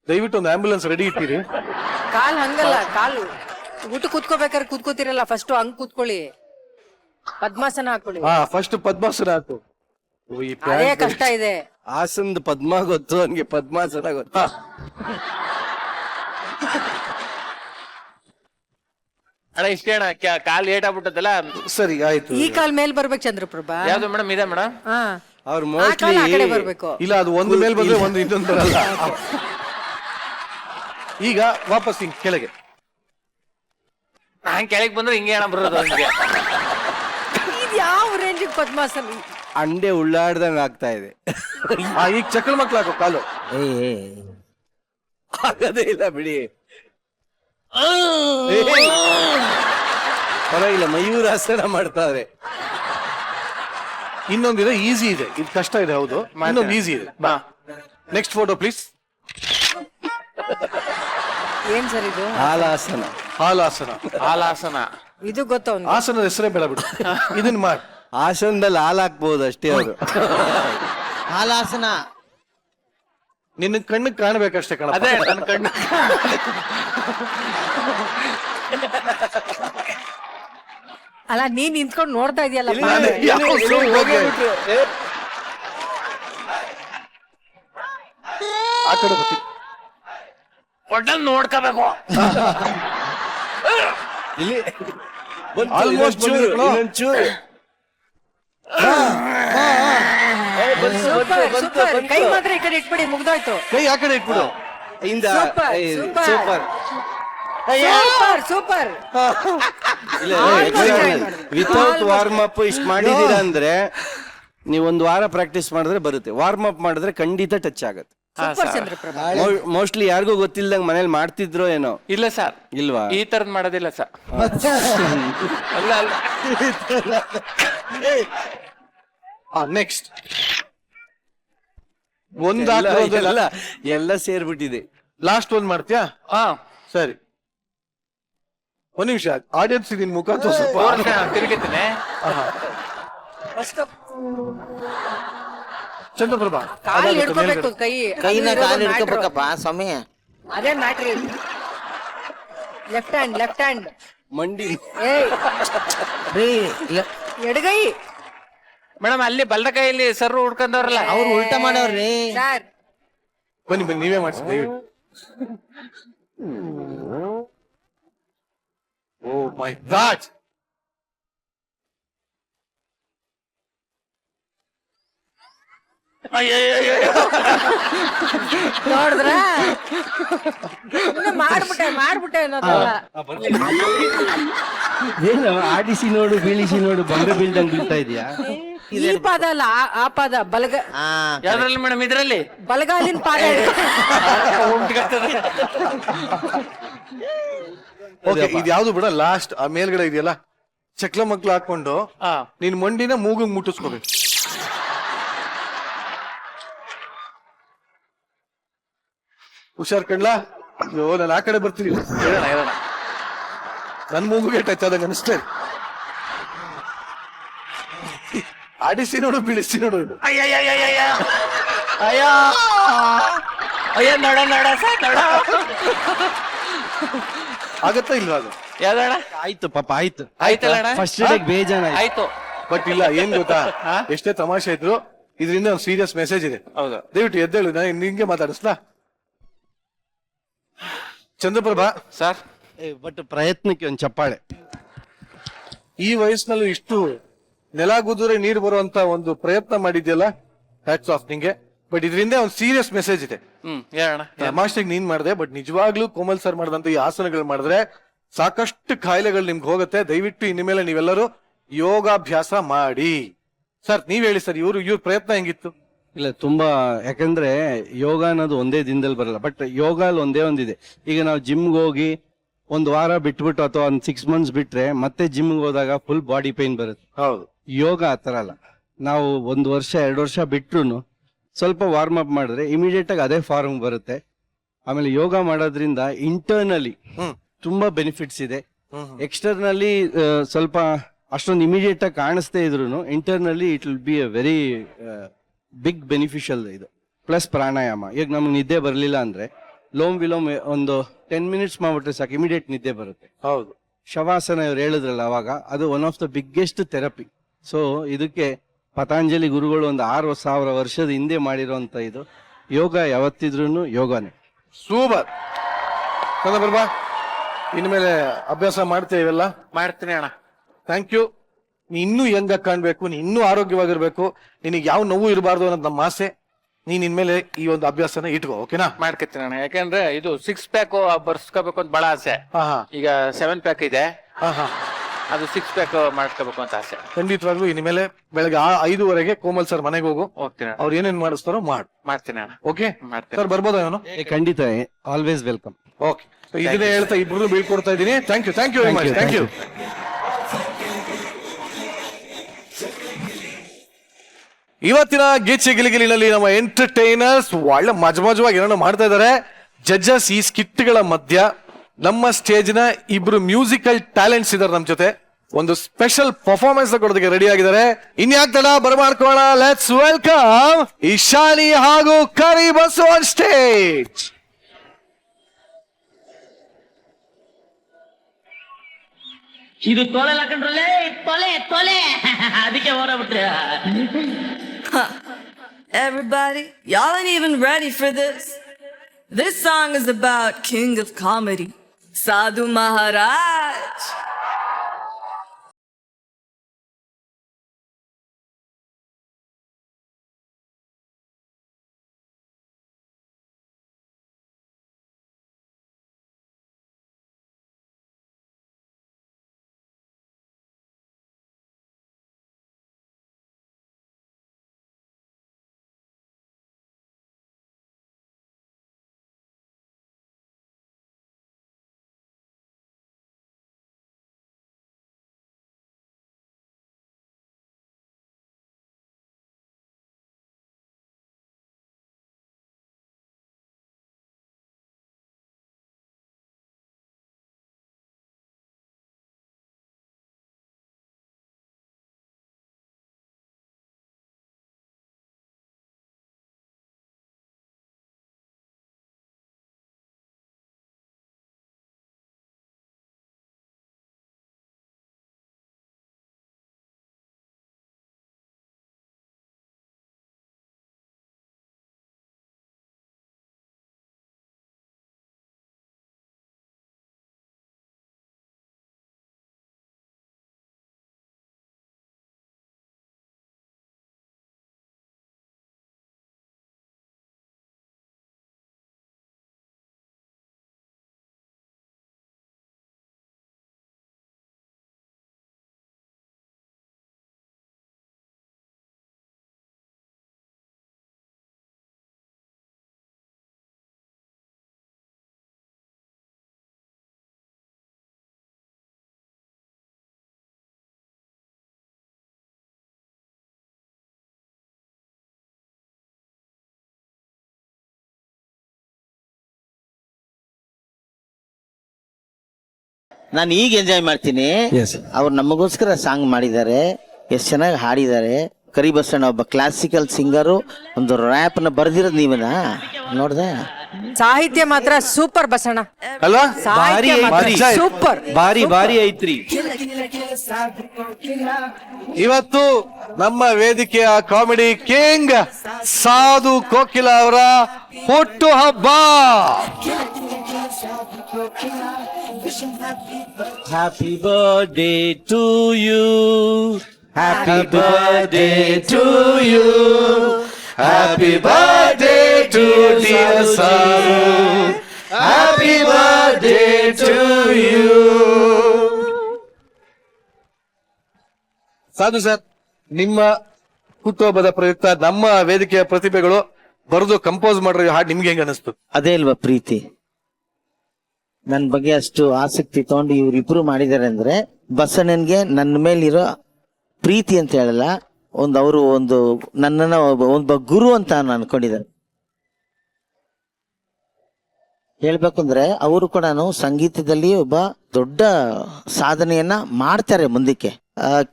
ದಯವಿಟ್ಟು ಒಂದು ಆಂಬ್ಯುಲೆನ್ಸ್ ರೆಡಿ ಇಟ್ಟಿರಿ. ಕಾಲ್ ಹಂಗಲ್ಲ, ಕಾಲು ಊಟ ಕೂತ್ಕೋಬೇಕಾದ್ರೆ ಕೂತ್ಕೋತಿರಲ್ಲ, ಫಸ್ಟ್ ಹಂಗ್ ಕೂತ್ಕೊಳ್ಳಿ. ಪದ್ಮಾಸನ ಹಾಕೊಳ್ಳಿ. ಫಸ್ಟ್ ಪದ್ಮಾಸನ ಹಾಕು. ಅದೇ ಕಷ್ಟ ಇದೆ. ಆಸನದ ಪದ್ಮ ಗೊತ್ತು, ಅವನಿಗೆ ಪದ್ಮಾಸನ ಗೊತ್ತು. ಅಣ್ಣ ಇಷ್ಟೇ ಅಣ್ಣ, ಕಾಲ್ ಏಟ್ ಆಗ್ಬಿಟ್ಟದಲ್ಲ. ಸರಿ ಆಯ್ತು. ಈ ಕಾಲ್ ಮೇಲ್ ಬರ್ಬೇಕು ಚಂದ್ರಪ್ರಭಾ. ಯಾವ್ದು ಮೇಡಮ್? ಇದೆ ಮೇಡಮ್. ಅವ್ರ ಆ ಕಡೆ ಬರ್ಬೇಕು. ಇಲ್ಲ, ಅದು ಒಂದು ಮೇಲ್ ಬಂದ್ರೆ ಒಂದು ಇನ್ನೊಂದು ಬರಲ್ಲ. ಈಗ ವಾಪಸ್ ಹಿಂಗ್ ಕೆಳಗೆ. ನಾನ್ ಕೆಳಗ್ ಬಂದ್ರೆ ಹಿಂಗೆ ಅಣ್ಣ ಬರೋದು ಹಂಗೆ. ಇದು ಯಾವ ರೇಂಜ್ ಪದ್ಮಾಸನ? ಅಂಡೆ ಉಳ್ಳಾಡ್ದಂಗ್ ಆಗ್ತಾ ಇದೆ. ಈಗ ಚಕ್ರ ಮಕ್ಳು ಹಾಕೋ ಕಾಲು. ಆಗದೇ ಇಲ್ಲ ಬಿಡಿ. ಪರವಾಗಿಲ್ಲ, ಮಯೂರಾಸನ ಮಾಡ್ತಾರೆ. ಇನ್ನೊಂದಿದೆ, ಈಸಿ ಇದೆ. ಇದು ಕಷ್ಟ ಇದೆ, ಹೌದು. ಇನ್ನೊಂದು ಈಸಿ ಇದೆ. ಬಾ, ನೆಕ್ಸ್ಟ್ ಫೋಟೋ ಪ್ಲೀಸ್. ಏನ್ ಸರ್ ಇದು? ಹಾಲಾಸನ. ಹಾಲಾಸನ. ಹಾಲಾಸನ. ಇದು ಗೊತ್ತವ್ನು. ಆಸನದ ಹೆಸರೇ ಬೇಡ ಬಿಡು, ಇದನ್ನ ಮಾಡಿ. ಆಸನದಲ್ಲಿ ಹಾಲು ಹಾಕ್ಬಹುದು ಅಷ್ಟೇ ಅವರು. ಹಾಲಾಸನ. ನಿನ್ನ ಕಣ್ಣಿಗೆ ಕಾಣಬೇಕಷ್ಟೇ ಕಣ. ಅದೇ ನನ್ನ ಕಣ್ಣು. ಅಲ್ಲ, ನೀನ್ ನಿಂತ್ಕೊಂಡು ನೋಡ್ತಾ ಇದೆಯಲ್ಲ. ಆ ಕಡೆ ಬರ್ತೀನಿ. ಒಟ್ಟಲ್ಲಿ ನೋಡ್ಕೋಬೇಕು. ಇಲ್ಲಿ Almost ಬಂದಿದೆ ಕಣೋ. ಚೂರು. ಸೂಪರ್. ಕೈ ಮಾತ್ರ ಈ ಕಡೆ ಇಟ್ಬಿಡಿ, ಮುಗ್ದೋಯ್ತು. ಕೈ ಆ ಕಡೆ ಇಟ್ಬಿಡು. ಇಂದ super, super. Super. Without warm up ಇಷ್ಟು ಮಾಡಿದೀರಾ ಅಂದ್ರೆ ನೀವ್ ವಾರ ಪ್ರಾಕ್ಟೀಸ್ ಮಾಡಿದ್ರೆ ಬರುತ್ತೆ. ವಾರ್ಮ್ ಅಪ್ ಮಾಡಿದ್ರೆ ಖಂಡಿತ ಟಚ್ ಆಗುತ್ತೆ. ಸೂಪರ್ ಚಂದ್ರಪ್ರಭಾ. ಮೋಸ್ಟ್ಲಿ ಯಾರಿಗೂ ಗೊತ್ತಿಲ್ದಂಗ್ ಮನೇಲಿ ಮಾಡ್ತಿದ್ರೋ ಏನೋ. ಇಲ್ಲ ಸರ್, ಇಲ್ವಾ? ಈ ತರದ್ ಮಾಡೋದಿಲ್ಲ ಸರ್. ಅಲ್ಲ ಅಲ್ಲ. ನೆಕ್ಸ್ಟ್ ಒಂದ್ ಎಲ್ಲ ಸೇರ್ಬಿಟ್ಟಿದೆ. ಲಾಸ್ಟ್ ಒಂದ್ ಮಾಡ್ತೀಯಾ? ಹಾ ಸರಿ, ಒಂದ್ ನಿಮಿಷ. ಆಡಿಯನ್ಸ್ ನಿನ್ ಮುಖ ತೋರ್ಸಪ್ಪ. ತಿರುಗಿತೀನಿ. ಚಂದ್ರಪ್ರಭಾ, ಕಾಲ್ ಹಿಡ್ಕೋಬೇಕು, ಕೈನ ಕಾಲು ಹಿಡ್ಕೋಬೇಕಪ್ಪ ಸ್ವಾಮಿ. ಅದೇ ಮ್ಯಾಟ್ರಿ. Left hand. ಮಂಡಿ. ರೀ, ಎಡಗೈ. ಮೇಡಮ್, ಅಲ್ಲಿ ಬಲ್ದ ಕೈಯಲ್ಲಿ ಸರ್ರು ಹುಡ್ಕೊಂಡವ್ರಲ್ಲ, ಅವ್ರು ಉಲ್ಟಾ ಮಾಡವ್ರಿ. ಸರ್, ಬನ್ನಿ ನೀವೇ ಮಾಡಿಸಿ ದಯವಿಟ್ಟು. ಓ ಮೈ ಗಾಡ್. ನೋಡಿದ್ರ ಮಾಡ್ಬಿಟ್ಟೆ ಅನ್ನೋದಲ್ಲ. ಏನು ಆಡಿಸಿ ನೋಡು, ಬೀಳಿಸಿ ನೋಡು, ಬಂಗ ಬೀಳ್ದಂಗ್ ಬೀಳ್ತಾ ಇದೆಯಾ? ಈ ಪಾದ ಅಲ್ಲ, ಆ ಪಾದ. ಯಾವ್ದ್ರಲ್ಲಿ ಮೇಡಮ್? ಇದ್ರಲ್ಲಿ ಬಲಗಾಲಿನ ಪಾದ. ಓಕೆ, ಇದು ಯಾವ್ದು ಬಿಡ. ಲಾಸ್ಟ್ ಆ ಮೇಲ್ಗಡೆ ಇದೆಯಲ್ಲ, ಚಕ್ಲ ಮಕ್ಳು ಹಾಕೊಂಡು ನೀನ್ ಮಂಡಿನ ಮೂಗಂಗ್ ಮುಟ್ಟಿಸ್ಕೋಬೇಕು. ಹುಷಾರ್ ಕಣ್ಲಾ. ಅಯ್ಯೋ, ನಾನು ಆ ಕಡೆ ಬರ್ತೀನಿ. ಹೇಳೋಣ. ನನ್ ಮೂಗುಗೆ ಟಚ್ ಆದಂಗ ಅನಿಸ್ತೇ. ಆಡಿಸಿ ನೋಡು, ಬೀಳಿಸಿ ನೋಡು. ಅಯ್ಯೋ ನೋಡ ಸರ್, ನೋಡ. ಆಗತ್ತಾ ಇಲ್ವಾ ಅದು? ಯಾವ್ದಣ್ಣ? ಆಯ್ತು ಪಾಪ, ಆಯ್ತು. ಆಯ್ತಲ್ಲ ಅಣ್ಣ? ಫಸ್ಟ್ ಬೇಜಾನ ಆಯ್ತು. ಬಟ್ ಇಲ್ಲ, ಏನ್ ಗೊತ್ತಾ, ಎಷ್ಟೇ ತಮಾಷೆ ಇದ್ರು ಇದರಿಂದ ಒಂದು ಸೀರಿಯಸ್ ಮೆಸೇಜ್ ಇದೆ. ಹೌದಾ? ದಯವಿಟ್ಟು ಎದ್ದೇಳು, ನಾನು ನಿಂಗೆ ಮಾತಾಡಿಸ್ಲಾ? ಚಂದ್ರಪ್ರಭಾ ಸರ್, ಬಟ್ ಪ್ರಯತ್ನಕ್ಕೆ ಒಂದು ಚಪ್ಪಾಳೆ. ಈ ವಯಸ್ಸಿನಲ್ಲೂ ಇಷ್ಟು ನೆಲಗುದುರೆ ನೀರು ಬರುವಂತ ಒಂದು ಪ್ರಯತ್ನ ಮಾಡಿದ್ಯಲ್ಲ, ಹ್ಯಾಟ್ಸ್ ಆಫ್ ನಿಂಗೆ. ಬಟ್ ಇದರಿಂದ ಒಂದು ಸೀರಿಯಸ್ ಮೆಸೇಜ್ ಇದೆ. ಹೇಳೋಣ. ತಮಾಷೆಗೆ ನೀನ್ ಮಾಡಿದೆ, ಬಟ್ ನಿಜವಾಗ್ಲೂ ಕೋಮಲ್ ಸರ್ ಮಾಡಿದಂತ ಈ ಆಸನಗಳು ಮಾಡಿದ್ರೆ ಸಾಕಷ್ಟು ಕಾಯಿಲೆಗಳು ನಿಮ್ಗೆ ಹೋಗುತ್ತೆ. ದಯವಿಟ್ಟು ಇನ್ಮೇಲೆ ನೀವೆಲ್ಲರೂ ಯೋಗಾಭ್ಯಾಸ ಮಾಡಿ. ಸರ್ ನೀವ್ ಹೇಳಿ ಸರ್, ಇವ್ರ ಪ್ರಯತ್ನ ಹೆಂಗಿತ್ತು? ಇಲ್ಲ, ತುಂಬಾ, ಯಾಕಂದ್ರೆ ಯೋಗ ಅನ್ನೋದು ಒಂದೇ ದಿನದಲ್ಲಿ ಬರಲ್ಲ. ಬಟ್ ಯೋಗ ಅಲ್ಲಿ ಒಂದೇ ಒಂದಿದೆ. ಈಗ ನಾವು ಜಿಮ್ಗೆ ಹೋಗಿ ಒಂದು ವಾರ ಬಿಟ್ಬಿಟ್ಟು ಅಥವಾ ಒಂದು 6 months ಬಿಟ್ರೆ ಮತ್ತೆ ಜಿಮ್ಗೆ ಹೋದಾಗ ಫುಲ್ ಬಾಡಿ ಪೈನ್ ಬರುತ್ತೆ. ಹೌದು. ಯೋಗ ಆತರ ಅಲ್ಲ. ನಾವು 1 ವರ್ಷ 2 ವರ್ಷ ಬಿಟ್ರು ಸ್ವಲ್ಪ ವಾರ್ಮ್ ಅಪ್ ಮಾಡಿದ್ರೆ ಇಮಿಡಿಯೇಟ್ ಆಗಿ ಅದೇ ಫಾರ್ಮ್ ಬರುತ್ತೆ. ಆಮೇಲೆ ಯೋಗ ಮಾಡೋದ್ರಿಂದ ಇಂಟರ್ನಲಿ ತುಂಬಾ ಬೆನಿಫಿಟ್ಸ್ ಇದೆ. ಎಕ್ಸ್ಟರ್ನಲಿ ಸ್ವಲ್ಪ ಅಷ್ಟೊಂದು ಇಮಿಡಿಯೇಟ್ ಆಗಿ ಕಾಣಿಸ್ತೇ ಇದ್ರು internally it will be a very big beneficial ಇದು. ಪ್ಲಸ್ ಪ್ರಾಣಾಯಾಮ. ಈಗ ನಮ್ಗೆ ನಿದ್ದೆ ಬರಲಿಲ್ಲ ಅಂದ್ರೆ ಲೋಮ್ ವಿಲೋಮ್ ಒಂದು 10 minutes ಮಾಡ್ಬಿಟ್ರೆ ಸಾಕು, ಇಮಿಡಿಯೇಟ್ ನಿದ್ದೆ ಬರುತ್ತೆ. ಹೌದು. ಶವಾಸನ ಇವ್ರು ಹೇಳಿದ್ರಲ್ಲ ಅವಾಗ, ಅದು one of the biggest therapy. So ಇದಕ್ಕೆ ಪತಾಂಜಲಿ ಗುರುಗಳು ಒಂದು 6,000 ವರ್ಷದ ಹಿಂದೆ ಮಾಡಿರೋಂತ ಇದು ಯೋಗ. ಯಾವತ್ತಿದ್ರೂ ಯೋಗನೇ. ಸೂಪರ್ ಚಂದ್ರಪ್ರಭಾ, ಇನ್ಮೇಲೆ ಅಭ್ಯಾಸ ಮಾಡ್ತೇವೆಲ್ಲ. ಮಾಡ್ತೀನಿ ಅಣ್ಣ. Thank you. ನೀ ಇನ್ನೂ ಯಂಗ ಕಾಣ್ಬೇಕು, ನೀ ಇನ್ನೂ ಆರೋಗ್ಯವಾಗಿರ್ಬೇಕು, ನಿನಗೆ ಯಾವ ನೋವು ಇರಬಾರ್ದು ಅನ್ನೋದು ನಮ್ಮ ಆಸೆ. ನೀನ್ ಇನ್ಮೇಲೆ ಈ ಒಂದು ಅಭ್ಯಾಸನ ಇಟ್ಕೋ, ಓಕೆನಾ? ಮಾಡ್ಕೊತೀನಿ ಅಣ್ಣ. ಯಾಕಂದ್ರೆ ಇದು 6 ಪ್ಯಾಕ್ ಬರ್ಸ್ಕೋಬೇಕು ಅಂತ ಬಹಳ ಆಸೆ. ಈಗ 7 ಪ್ಯಾಕ್ ಇದೆ, ಅದು 6 ಪ್ಯಾಕ್ ಮಾಡ್ಕೋಬೇಕು ಅಂತ ಆಸೆ. ಖಂಡಿತವಾಗ್ಲೂ ಇನ್ಮೇಲೆ ಬೆಳಗ್ಗೆ 5:30 ಕೋಮಲ್ ಸರ್ ಮನೆಗೆ ಹೋಗು. ಹೋಗ್ತೀನಿ ಅಣ್ಣ. ಅವ್ರು ಏನೇನ್ ಮಾಡಿಸ್ತಾರೋ ಮಾಡ್ತೀನಿ ಅಣ್ಣ. ಓಕೆ ಮಾಡ್ತೀನಿ. ಸರ್ ಬರ್ಬೋದಾ ಇವನು? ಖಂಡಿತ, ಆಲ್ವೇಸ್ ವೆಲ್ಕಮ್. ಓಕೆ, ಇದನ್ನೇ ಹೇಳ್ತಾ ಇಬ್ರು ಬೀಳ್ಕೊಡ್ತಾ ಇದ್ದೀನಿ. Thank you very much. Thank you. ಇವತ್ತಿನ ಗೀಚೆ ಗಿಲಿಗಿಲಿನಲ್ಲಿ ನಮ್ಮ ಎಂಟರ್ಟೈನರ್ಸ್ ಒಳ್ಳೆ ಮಜವಾಗಿ ಏನೋ ಮಾಡ್ತಾ ಇದ್ದಾರೆ. ಜಡ್ಜಸ್ ಈ ಸ್ಕಿಟ್ಗಳ ಮಧ್ಯ ನಮ್ಮ ಸ್ಟೇಜ್ ನ ಇಬ್ರು ಮ್ಯೂಸಿಕಲ್ ಟ್ಯಾಲೆಂಟ್ಸ್ ಇದಾರೆ ನಮ್ಮ ಜೊತೆ. ಒಂದು ಸ್ಪೆಷಲ್ ಪರ್ಫಾರ್ಮೆನ್ಸ್ ಕೊಡೋದಕ್ಕೆ ರೆಡಿ ಆಗಿದ್ದಾರೆ. ಇನ್ಯಾಕ್ ತಡ, ಬರಮಾಡ್ಕೋಣ. ಲೆಟ್ಸ್ ವೆಲ್ಕಮ್ ಇಶಾನಿ ಹಾಗೂ ಕರಿ ಬಸು ಆನ್ ಸ್ಟೇಜ್. ಇದು ತೊಲೆ ಹಾಕೊಂಡ್ರಲ್ಲೇ, ತೊಲೆ ಅದಕ್ಕೆ ಹೊರಬಿಟ್ರೆ. Everybody, y'all ain't even ready for this. This song is about King of Comedy, Sadhu Maharaj. ನಾನು ಈಗ ಎಂಜಾಯ್ ಮಾಡ್ತೀನಿ. ಅವ್ರು ನಮಗೋಸ್ಕರ ಸಾಂಗ್ ಮಾಡಿದ್ದಾರೆ, ಎಷ್ಟು ಚೆನ್ನಾಗಿ ಹಾಡಿದ್ದಾರೆ. ಕರಿಬಸಣ್ಣ ಒಬ್ಬ ಕ್ಲಾಸಿಕಲ್ ಸಿಂಗರು, ಒಂದು ರ್ಯಾಪ್ ನ ಬರ್ದಿರೋದು ನೀವನ ನೋಡ್ದೆ. ಸಾಹಿತ್ಯ ಮಾತ್ರ ಸೂಪರ್ ಬಸಣ್ಣ ಅಲ್ವಾ? ಸೂಪರ್, ಭಾರಿ ಐತ್ರಿ. ಇವತ್ತು ನಮ್ಮ ವೇದಿಕೆಯ ಕಾಮಿಡಿ ಕಿಂಗ್ ಸಾಧು ಕೋಕಿಲ ಅವರ ಹುಟ್ಟು ಹಬ್ಬ. Happy birthday to you, happy birthday to you, happy birthday to dear Sadhu, happy birthday to you. Sadhu sir, ನಿಮ್ಮ ಹುಟ್ಟುಹಬ್ಬದ ಪ್ರಯುಕ್ತ ನಮ್ಮ ವೇದಿಕೆಯ ಪ್ರತಿಭೆಗಳು ಬರೆದು ಕಂಪೋಸ್ ಮಾಡಿರೋ ಹಾಡು ನಿಮ್ಗೆ ಹೆಂಗ ಅನಿಸ್ತು? ಅದೇ ಅಲ್ವಾ ಪ್ರೀತಿ. ನನ್ನ ಬಗ್ಗೆ ಅಷ್ಟು ಆಸಕ್ತಿ ತಗೊಂಡು ಇವ್ರಿಬ್ರು ಮಾಡಿದ್ದಾರೆ ಅಂದ್ರೆ ಬಸಣ್ಣನ್ಗೆ ನನ್ನ ಮೇಲಿರೋ ಪ್ರೀತಿ ಅಂತ ಹೇಳಲ್ಲ, ಅವರು ನನ್ನನ್ನ ಒಬ್ಬ ಗುರು ಅಂತ ನಾನು ಅನ್ಕೊಂಡಿದ್ದಾರೆ. ಹೇಳ್ಬೇಕು ಅಂದ್ರೆ ಅವರು ಕೂಡ ಸಂಗೀತದಲ್ಲಿ ಒಬ್ಬ ದೊಡ್ಡ ಸಾಧನೆಯನ್ನ ಮಾಡ್ತಾರೆ ಮುಂದಕ್ಕೆ.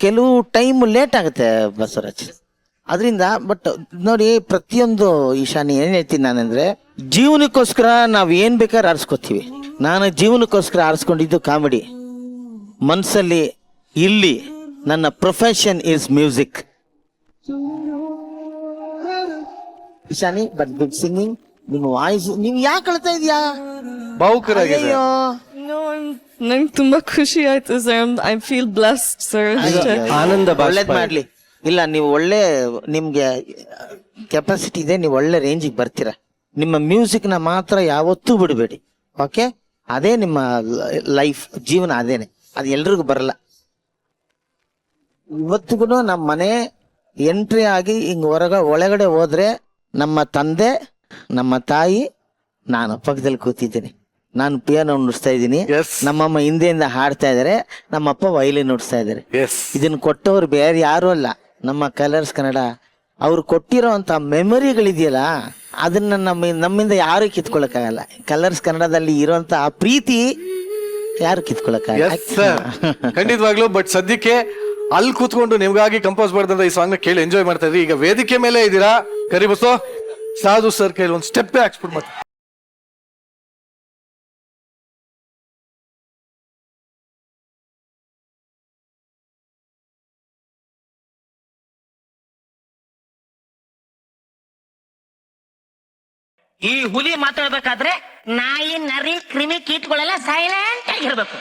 ಕೆಲವು ಟೈಮ್ ಲೇಟ್ ಆಗುತ್ತೆ ಬಸವರಾಜ್, ಅದರಿಂದ. ಬಟ್ ನೋಡಿ, ಪ್ರತಿಯೊಂದು ಈಶಾನಿ ಏನ್ ಹೇಳ್ತೀನಿ ನಾನಂದ್ರೆ, ಜೀವನಕ್ಕೋಸ್ಕರ ನಾವ್ ಏನ್ ಬೇಕಾದ್ರೆ ಆರಿಸ್ಕೋತೀವಿ. ನಾನು ಜೀವನಕ್ಕೋಸ್ಕರ ಆರಿಸ್ಕೊಂಡಿದ್ದು ಕಾಮಿಡಿ. ಮನ್ಸಲ್ಲಿ ಇಲ್ಲಿ ನನ್ನ profession is music. Ishani, but good singing. ನಿಮ್ಮ ವಾಯ್ಸ್ ನೀವ್ ಯಾಕೆ ಅಳ್ತಾ ಇದೀಯಾ? ಭಾವುಕರಾಗಿದೆ. ನಂಗೆ ತುಂಬಾ ಖುಷಿ ಆಯ್ತು sir. I feel blessed sir. ಆನಂದ ಒಳ್ಳೇದ್ ಮಾಡ್ಲಿ. ಇಲ್ಲ, ನೀವು ಒಳ್ಳೆ ನಿಮ್ಗೆ ಕೆಪಾಸಿಟಿ ಇದೆ, ನೀವು ಒಳ್ಳೆ ರೇಂಜಿಗೆ ಬರ್ತೀರಾ. ನಿಮ್ಮ ಮ್ಯೂಸಿಕ್ನ ಮಾತ್ರ ಯಾವತ್ತೂ ಬಿಡಬೇಡಿ. ಓಕೆ, ಅದೇ ನಿಮ್ಮ ಲೈಫ್, ಜೀವನ ಅದೇನೆ. ಅದು ಎಲ್ರಿಗೂ ಬರಲ್ಲ. ಇವತ್ತಿಗೂ ನಮ್ಮ ಮನೆ ಎಂಟ್ರಿ ಆಗಿ ಹಿಂಗ್ ಒಳಗಡೆ ಹೋದ್ರೆ ನಮ್ಮ ತಂದೆ, ನಮ್ಮ ತಾಯಿ, ನಾನು ಪಕ್ಕದಲ್ಲಿ ಕೂತಿದ್ದೀನಿ. ನಾನು ಪಿಯಾನೋ ನುಡಿಸ್ತಾ ಇದ್ದೀನಿ, ನಮ್ಮಮ್ಮ ಹಿಂದೆಯಿಂದ ಹಾಡ್ತಾ ಇದಾರೆ, ನಮ್ಮಪ್ಪ ವೈಲಿನ್ ನುಡಿಸ್ತಾ ಇದಾರೆ. ಇದನ್ನ ಕೊಟ್ಟವ್ರು ಬೇರೆ ಯಾರು ಅಲ್ಲ, ನಮ್ಮ ಕಲರ್ಸ್ ಕನ್ನಡ. ಅವ್ರು ಕೊಟ್ಟಿರೋ ಅಂತ ಮೆಮೊರಿಗಳಿದೆಯಲ್ಲ, ಅದನ್ನ ನಮ್ಮಿಂದ ಯಾರು ಕಿತ್ಕೊಳಕ್ಕಾಗಲ್ಲ. ಕಲರ್ಸ್ ಕನ್ನಡದಲ್ಲಿ ಇರೋಂತ ಆ ಪ್ರೀತಿ ಯಾರು ಕಿತ್ಕೊಳಕ್ಕಾಗಲ್ಲ. ಖಂಡಿತವಾಗ್ಲು. ಬಟ್ ಸದ್ಯಕ್ಕೆ ಅಲ್ಲಿ ಕೂತ್ಕೊಂಡು ನಿಮ್ಗಾಗಿ ಕಂಪೋಸ್ ಮಾಡಿದಂತ ಈ ಸಾಂಗ್ ನ ಕೇಳಿ ಎಂಜಾಯ್ ಮಾಡ್ತಾ ಇದ್ರಿ. ಈಗ ವೇದಿಕೆ ಮೇಲೆ ಇದ್ದೀರಾ, ಕರಿಬಸೋ ಸಾಧು ಸರ್ ಕೈಲಿ ಒಂದು ಸ್ಟೆಪ್ ಹಾಕ್ಸ್ಬಿಟ್ಟು ಮತ್ತೆ. ಈ ಹುಲಿ ಮಾತಾಡ್ಬೇಕಾದ್ರೆ ನಾಯಿ, ನರಿ, ಕ್ರಿಮಿ, ಕೀಟಗಳೆಲ್ಲ ಸೈಲೆಂಟ್ ಆಗಿರ್ಬೇಕು.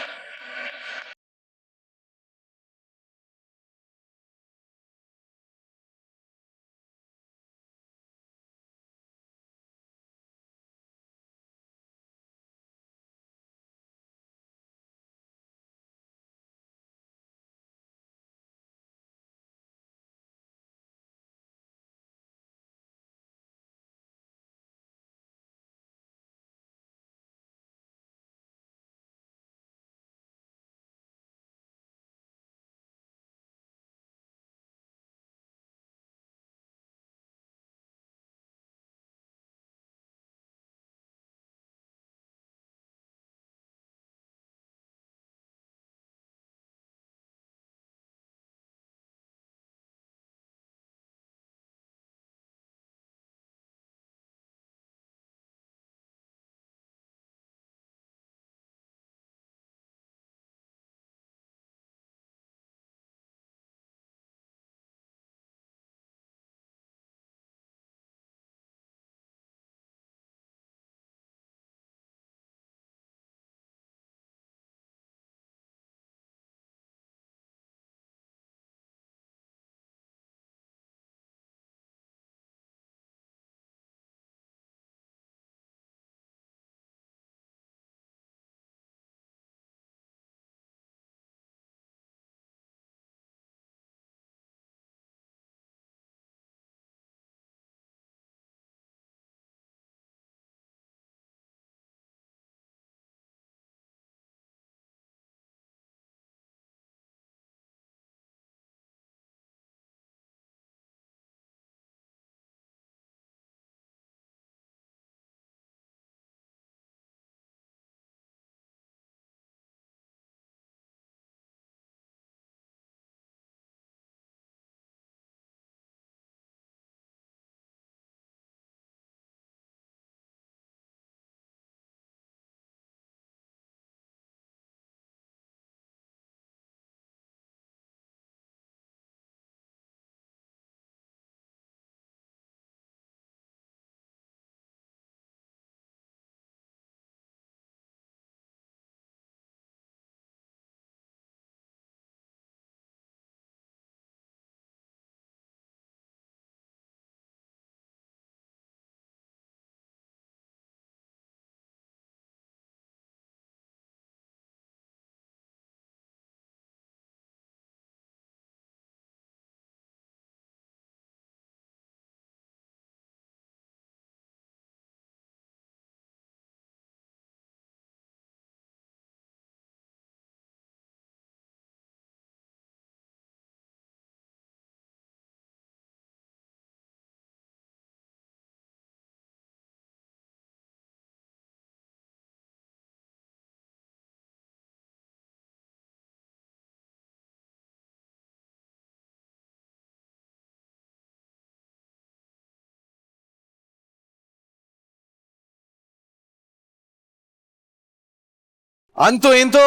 ಅಂತೂ ಇಂತೂ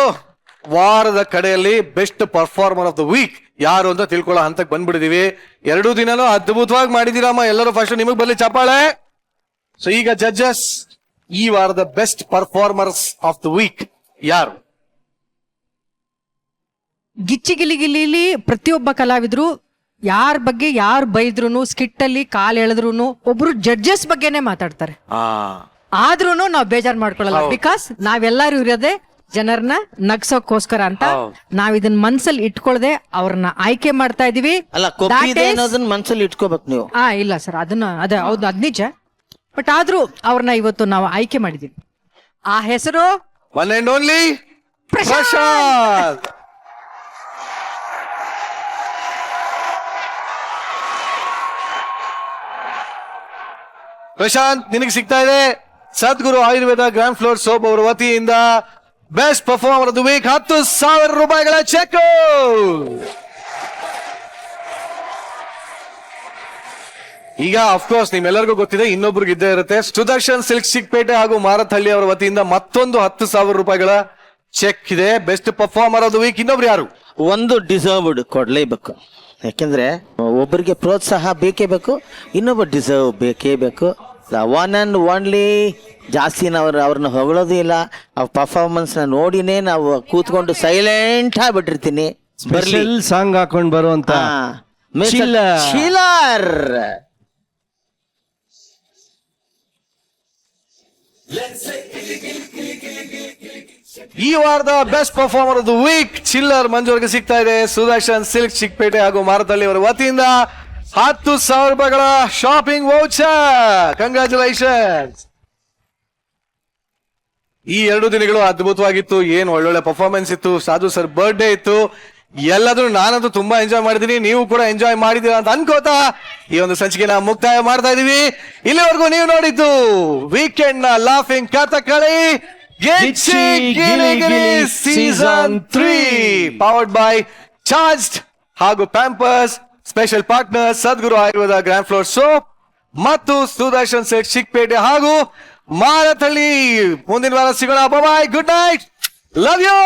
ವಾರದ ಕಡೆಯಲ್ಲಿ best performer of the week ಯಾರು ಅಂತ ತಿಳ್ಕೊಳ್ಳೋ ಹಂತಕ್ಕೆ ಬಂದ್ಬಿಟ್ಟಿದೀವಿ. 2 ದಿನನೂ ಅದ್ಭುತವಾಗಿ ಮಾಡಿದೀರಮ್ಮ ಎಲ್ಲರೂ. ಫಸ್ಟ್ ನಿಮಗ್ ಬರಲಿ ಚಪ್ಪಾಳೆ. ಸೊ ಈಗ ಜಡ್ಜಸ್, ಈ ವಾರದ best performers of the week ಯಾರು? ಗಿಚ್ಚಿ ಗಿಲಿ ಗಿಲಿಲಿ ಪ್ರತಿಯೊಬ್ಬ ಕಲಾವಿದರು ಯಾರ ಬಗ್ಗೆ ಯಾರು ಬೈದ್ರು ಸ್ಕಿಟ್ ಅಲ್ಲಿ ಕಾಲ್ ಎಳೆದ್ರು ಒಬ್ರು ಜಡ್ಜಸ್ ಬಗ್ಗೆನೆ ಮಾತಾಡ್ತಾರೆ. ಆದ್ರೂನು ನಾವ್ ಬೇಜಾರ್ ಮಾಡ್ಕೊಳಲ್ಲ, ಬಿಕಾಸ್ ನಾವೆಲ್ಲರೂ ಇರೋದೇ ಜನರನ್ನ ನಗ್ಸೋಕೋಸ್ಕರ ಅಂತ. ನಾವ್ ಇದನ್ನ ಮನ್ಸಲ್ಲಿ ಇಟ್ಕೊಳ್ದೆ ಅವ್ರನ್ನ ಆಯ್ಕೆ ಮಾಡ್ತಾ ಇದೀವಿ. ಅಲ್ಲ, ಕೊಬ್ಬಿದೆ ಅನ್ನೋದನ್ನ ಮನ್ಸಲ್ಲಿ ಇಟ್ಕೋಬೇಕು ನೀವು. ಇಲ್ಲ ಸರ್, ಅದನ್ನ ಹೌದು, ಅದ್ ನಿಜ. ಬಟ್ ಆದ್ರೂ ಅವ್ರನ್ನ ಇವತ್ತು ನಾವು ಆಯ್ಕೆ ಮಾಡಿದೀವಿ. ಆ ಹೆಸರು one and only Prashanth. Prashanth, ನಿನಗೆ ಸಿಗ್ತಾ ಇದೆ Sadguru Ayurveda grand floor soap ಅವರ ವತಿಯಿಂದ best performer of the week 10,000 ರೂಪಾಯಿಗಳ ಚೆಕ್. ಈಗ ಅಫ್ಕೋರ್ಸ್ ನಿಮ್ಮೆಲ್ಲರಿಗೂ ಗೊತ್ತಿದೆ, ಇನ್ನೊಬ್ರಿಗೆ ಇದ್ದೇ ಇರುತ್ತೆ. ಸುದರ್ಶನ್ ಸಿಲ್ಕ್ ಚಿಕ್ಕಪೇಟೆ ಹಾಗೂ ಮಾರತಹಳ್ಳಿ ಅವರ ವತಿಯಿಂದ ಮತ್ತೊಂದು 10,000 ರೂಪಾಯಿಗಳ ಚೆಕ್ ಇದೆ. Best performer of the week ಇನ್ನೊಬ್ರು ಯಾರು? ಒಂದು ಡಿಸರ್ವ್ಡ್ ಕೊಡ್ಲೇಬೇಕು. ಯಾಕೆಂದ್ರೆ ಒಬ್ಬರಿಗೆ ಪ್ರೋತ್ಸಾಹ ಬೇಕೇ ಬೇಕು, ಇನ್ನೊಬ್ಬ ಡಿಸರ್ವ್ ಬೇಕೇ ಬೇಕು. ಒನ್ ಅಂಡ್ ಓನ್ಲಿ ಜಾಸ್ತಿ ಅವ್ರನ್ನ ಹೊಗಳೋದು ಇಲ್ಲ. ಅವ್ರ ಪರ್ಫಾರ್ಮೆನ್ಸ್ ನ ನೋಡಿನೇ ನಾವು ಕೂತ್ಕೊಂಡು ಸೈಲೆಂಟ್ ಆಗ್ಬಿಟ್ಟಿರ್ತೀನಿ. ಸ್ಪೆಷಲ್ ಸಾಂಗ್ ಹಾಕೊಂಡ್ ಬರುವಂತ ಚಿಲ್ಲರ್. ಈ ವಾರದ best performer of the week chiller ಮಂಜುವರ್ಗೆ ಸಿಗ್ತಾ ಇದೆ ಸುದರ್ಶನ್ ಸಿಲ್ಕ್ ಚಿಕ್ಕಪೇಟೆ ಹಾಗೂ ಮಾರತಹಳ್ಳಿ ಅವರ ವತಿಯಿಂದ 10,000 ರೂಪಾಯಿಗಳ ಶಾಪಿಂಗ್ ವೌಚರ್. ಕಂಗ್ರಾಚುಲೇಷನ್ಸ್. ಈ 2 ದಿನಗಳು ಅದ್ಭುತವಾಗಿತ್ತು. ಏನ್ ಒಳ್ಳೊಳ್ಳೆ ಪರ್ಫಾರ್ಮೆನ್ಸ್ ಇತ್ತು. ಸಾಧು ಸರ್ ಬರ್ಡೇ ಇತ್ತು. ಎಲ್ಲಾದ್ರೂ ನಾನಂತೂ ತುಂಬಾ ಎಂಜಾಯ್ ಮಾಡಿದೀನಿ, ನೀವು ಕೂಡ ಎಂಜಾಯ್ ಮಾಡಿದೀರಾ ಅಂತ ಅನ್ಕೋತಾ ಈ ಒಂದು ಸಂಚಿಕೆನ ಮುಕ್ತಾಯ ಮಾಡ್ತಾ ಇದೀವಿ. ಇಲ್ಲಿವರೆಗೂ ನೀವು ನೋಡಿದ್ದು ವೀಕೆಂಡ್ ನ laughing Kathakali Gicchi Gili Gili season 3 powered by charged ಹಾಗೂ Pampers. Special partner Sadguru Ayurveda grand floor soap ಮತ್ತು ಸುದರ್ಶನ್ ಸಿಲ್ಕ್ ಚಿಕ್ಕಪೇಟೆ ಹಾಗೂ ಮಾರತಹಳ್ಳಿ. ಮುಂದಿನ ವಾರ ಸಿಗೋಣ. Bye, good night, love you.